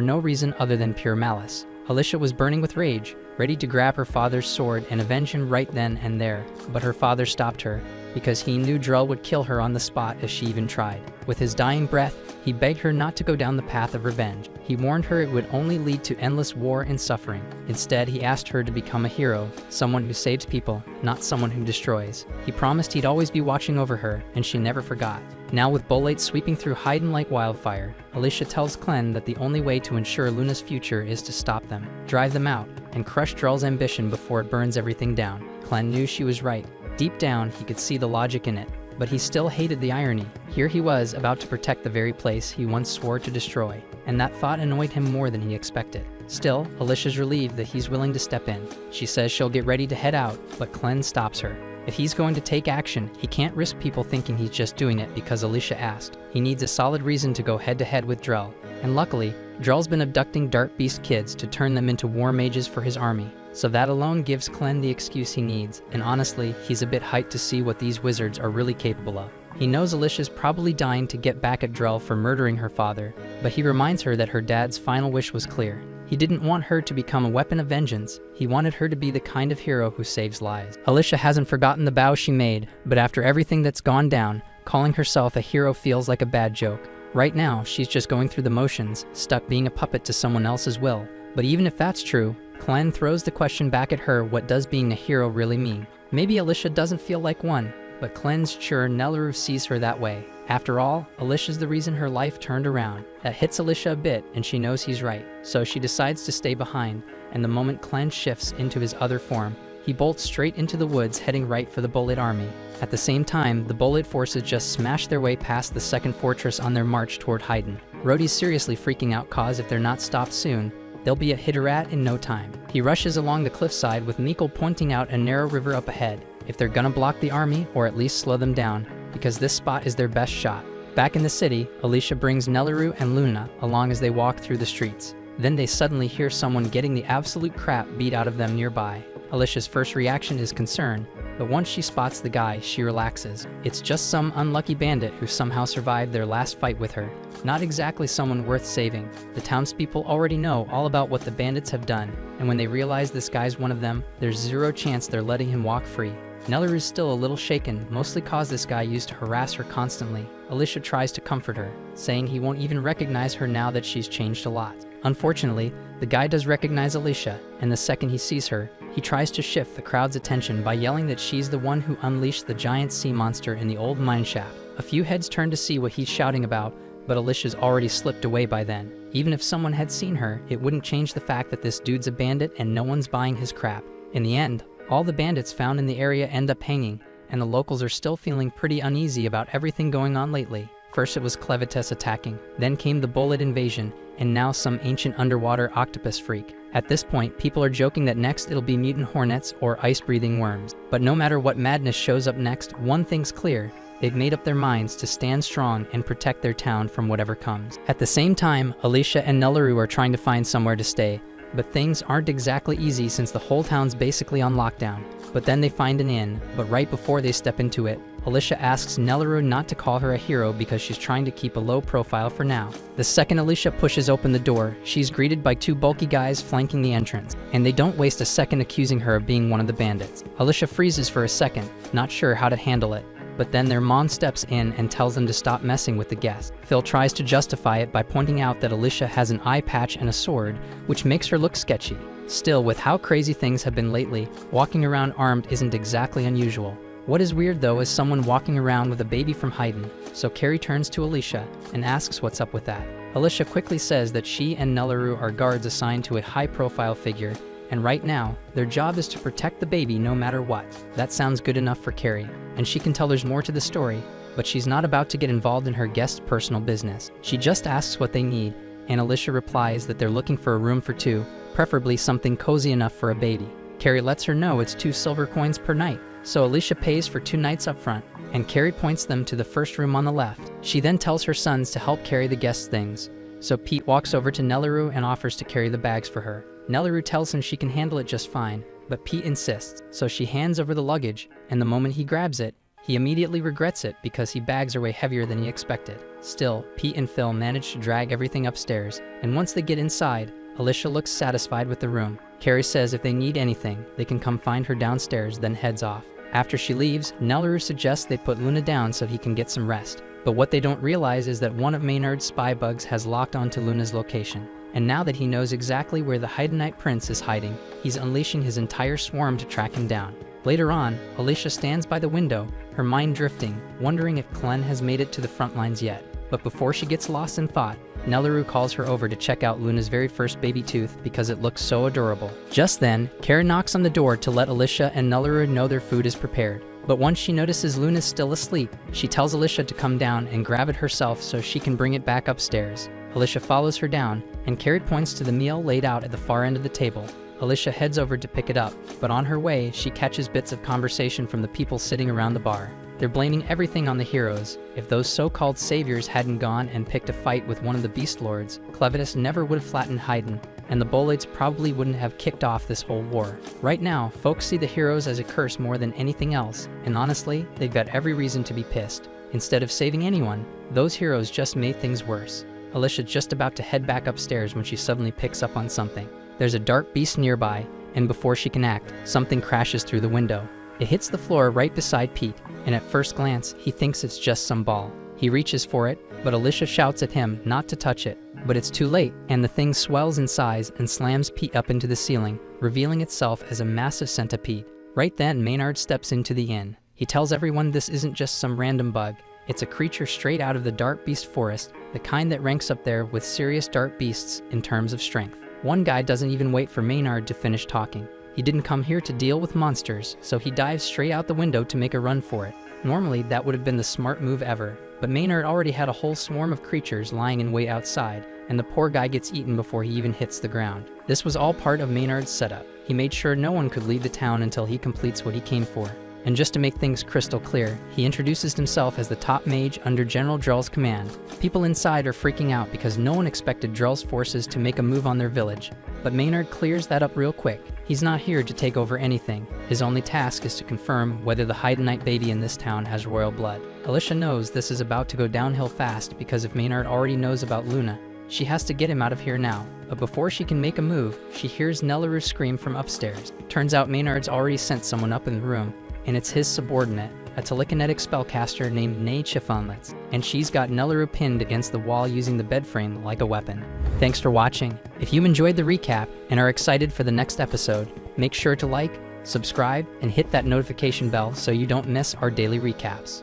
no reason other than pure malice. Alicia was burning with rage, ready to grab her father's sword and avenge him right then and there, but her father stopped her, because he knew Drell would kill her on the spot if she even tried. With his dying breath, he begged her not to go down the path of revenge. He warned her it would only lead to endless war and suffering. Instead, he asked her to become a hero, someone who saves people, not someone who destroys. He promised he'd always be watching over her, and she never forgot. Now with Bolate sweeping through Haydn like wildfire, Alicia tells Clen that the only way to ensure Luna's future is to stop them, drive them out, and crush Drell's ambition before it burns everything down. Clen knew she was right. Deep down, he could see the logic in it, but he still hated the irony. Here he was, about to protect the very place he once swore to destroy, and that thought annoyed him more than he expected. Still, Alicia's relieved that he's willing to step in. She says she'll get ready to head out, but Clen stops her. If he's going to take action, he can't risk people thinking he's just doing it because Alicia asked. He needs a solid reason to go head-to-head with Drell, and luckily, Drell's been abducting Dark Beast kids to turn them into war mages for his army. So that alone gives Clen the excuse he needs, and honestly, he's a bit hyped to see what these wizards are really capable of. He knows Alicia's probably dying to get back at Drell for murdering her father, but he reminds her that her dad's final wish was clear. He didn't want her to become a weapon of vengeance, he wanted her to be the kind of hero who saves lives. Alicia hasn't forgotten the vow she made, but after everything that's gone down, calling herself a hero feels like a bad joke. Right now, she's just going through the motions, stuck being a puppet to someone else's will. But even if that's true, Clen throws the question back at her, what does being a hero really mean? Maybe Alicia doesn't feel like one, but Clen's sure Nelleru sees her that way. After all, Alicia's the reason her life turned around. That hits Alicia a bit, and she knows he's right. So she decides to stay behind, and the moment Clen shifts into his other form, he bolts straight into the woods, heading right for the Bullet army. At the same time, the Bullet forces just smash their way past the second fortress on their march toward Haydn. Rhodey's seriously freaking out cause if they're not stopped soon, they'll be at Hitterat in no time. He rushes along the cliffside with Mikkel pointing out a narrow river up ahead, if they're gonna block the army or at least slow them down, because this spot is their best shot. Back in the city, Alicia brings Nelleru and Luna along as they walk through the streets. Then they suddenly hear someone getting the absolute crap beat out of them nearby. Alicia's first reaction is concern, but once she spots the guy, she relaxes. It's just some unlucky bandit who somehow survived their last fight with her. Not exactly someone worth saving. The townspeople already know all about what the bandits have done, and when they realize this guy's one of them, there's zero chance they're letting him walk free. Nelleru is still a little shaken, mostly cause this guy used to harass her constantly. Alicia tries to comfort her, saying he won't even recognize her now that she's changed a lot. Unfortunately, the guy does recognize Alicia, and the second he sees her, he tries to shift the crowd's attention by yelling that she's the one who unleashed the giant sea monster in the old mineshaft. A few heads turn to see what he's shouting about, but Alicia's already slipped away by then. Even if someone had seen her, it wouldn't change the fact that this dude's a bandit and no one's buying his crap. In the end, all the bandits found in the area end up hanging, and the locals are still feeling pretty uneasy about everything going on lately. First it was Clevatess attacking, then came the Bullet invasion, and now some ancient underwater octopus freak. At this point, people are joking that next it'll be mutant hornets or ice-breathing worms. But no matter what madness shows up next, one thing's clear. They've made up their minds to stand strong and protect their town from whatever comes. At the same time, Alicia and Nelleru are trying to find somewhere to stay, but things aren't exactly easy since the whole town's basically on lockdown. But then they find an inn, but right before they step into it, Alicia asks Nelleru not to call her a hero because she's trying to keep a low profile for now. The second Alicia pushes open the door, she's greeted by two bulky guys flanking the entrance, and they don't waste a second accusing her of being one of the bandits. Alicia freezes for a second, not sure how to handle it. But then their mom steps in and tells them to stop messing with the guest. Phil tries to justify it by pointing out that Alicia has an eye patch and a sword, which makes her look sketchy. Still, with how crazy things have been lately, walking around armed isn't exactly unusual. What is weird though is someone walking around with a baby from Haydn, so Carrie turns to Alicia and asks what's up with that. Alicia quickly says that she and Nelleru are guards assigned to a high-profile figure, and right now, their job is to protect the baby no matter what. That sounds good enough for Carrie, and she can tell there's more to the story, but she's not about to get involved in her guest's personal business. She just asks what they need, and Alicia replies that they're looking for a room for two, preferably something cozy enough for a baby. Carrie lets her know it's 2 silver coins per night, so Alicia pays for 2 nights up front, and Carrie points them to the first room on the left. She then tells her sons to help carry the guests' things, so Pete walks over to Nelleru and offers to carry the bags for her. Nelleru tells him she can handle it just fine, but Pete insists, so she hands over the luggage, and the moment he grabs it, he immediately regrets it because he bags are way heavier than he expected. Still, Pete and Phil manage to drag everything upstairs, and once they get inside, Alicia looks satisfied with the room. Carrie says if they need anything, they can come find her downstairs, then heads off. After she leaves, Nelleru suggests they put Luna down so he can get some rest. But what they don't realize is that one of Maynard's spy bugs has locked onto Luna's location. And now that he knows exactly where the Haydnite prince is hiding, he's unleashing his entire swarm to track him down. Later on, Alicia stands by the window, her mind drifting, wondering if Clen has made it to the front lines yet. But before she gets lost in thought, Nelaru calls her over to check out Luna's very first baby tooth because it looks so adorable. Just then, Kara knocks on the door to let Alicia and Nelaru know their food is prepared. But once she notices Luna's still asleep, she tells Alicia to come down and grab it herself so she can bring it back upstairs. Alicia follows her down, and Carrie points to the meal laid out at the far end of the table. Alicia heads over to pick it up, but on her way, she catches bits of conversation from the people sitting around the bar. They're blaming everything on the heroes. If those so-called saviors hadn't gone and picked a fight with one of the beast lords, Clevatess never would have flattened Haydn, and the Bolaids probably wouldn't have kicked off this whole war. Right now, folks see the heroes as a curse more than anything else, and honestly, they've got every reason to be pissed. Instead of saving anyone, those heroes just made things worse. Alicia's just about to head back upstairs when she suddenly picks up on something. There's a dark beast nearby, and before she can act, something crashes through the window. It hits the floor right beside Pete, and at first glance, he thinks it's just some ball. He reaches for it, but Alicia shouts at him not to touch it. But it's too late, and the thing swells in size and slams Pete up into the ceiling, revealing itself as a massive centipede. Right then, Maynard steps into the inn. He tells everyone this isn't just some random bug. It's a creature straight out of the dark beast forest, the kind that ranks up there with serious dark beasts in terms of strength. One guy doesn't even wait for Maynard to finish talking. He didn't come here to deal with monsters, so he dives straight out the window to make a run for it. Normally, that would have been the smart move ever, but Maynard already had a whole swarm of creatures lying in wait outside, and the poor guy gets eaten before he even hits the ground. This was all part of Maynard's setup. He made sure no one could leave the town until he completes what he came for. And just to make things crystal clear, he introduces himself as the top mage under General Drell's command. People inside are freaking out because no one expected Drell's forces to make a move on their village. But Maynard clears that up real quick. He's not here to take over anything. His only task is to confirm whether the Haydnite baby in this town has royal blood. Alicia knows this is about to go downhill fast because if Maynard already knows about Luna, she has to get him out of here now. But before she can make a move, she hears Nelaru scream from upstairs. Turns out Maynard's already sent someone up in the room, and it's his subordinate, a telekinetic spellcaster named Nay Chifonlitz, and she's got Nelaru pinned against the wall using the bed frame like a weapon. Thanks for watching. If you enjoyed the recap and are excited for the next episode, make sure to like, subscribe, and hit that notification bell so you don't miss our daily recaps.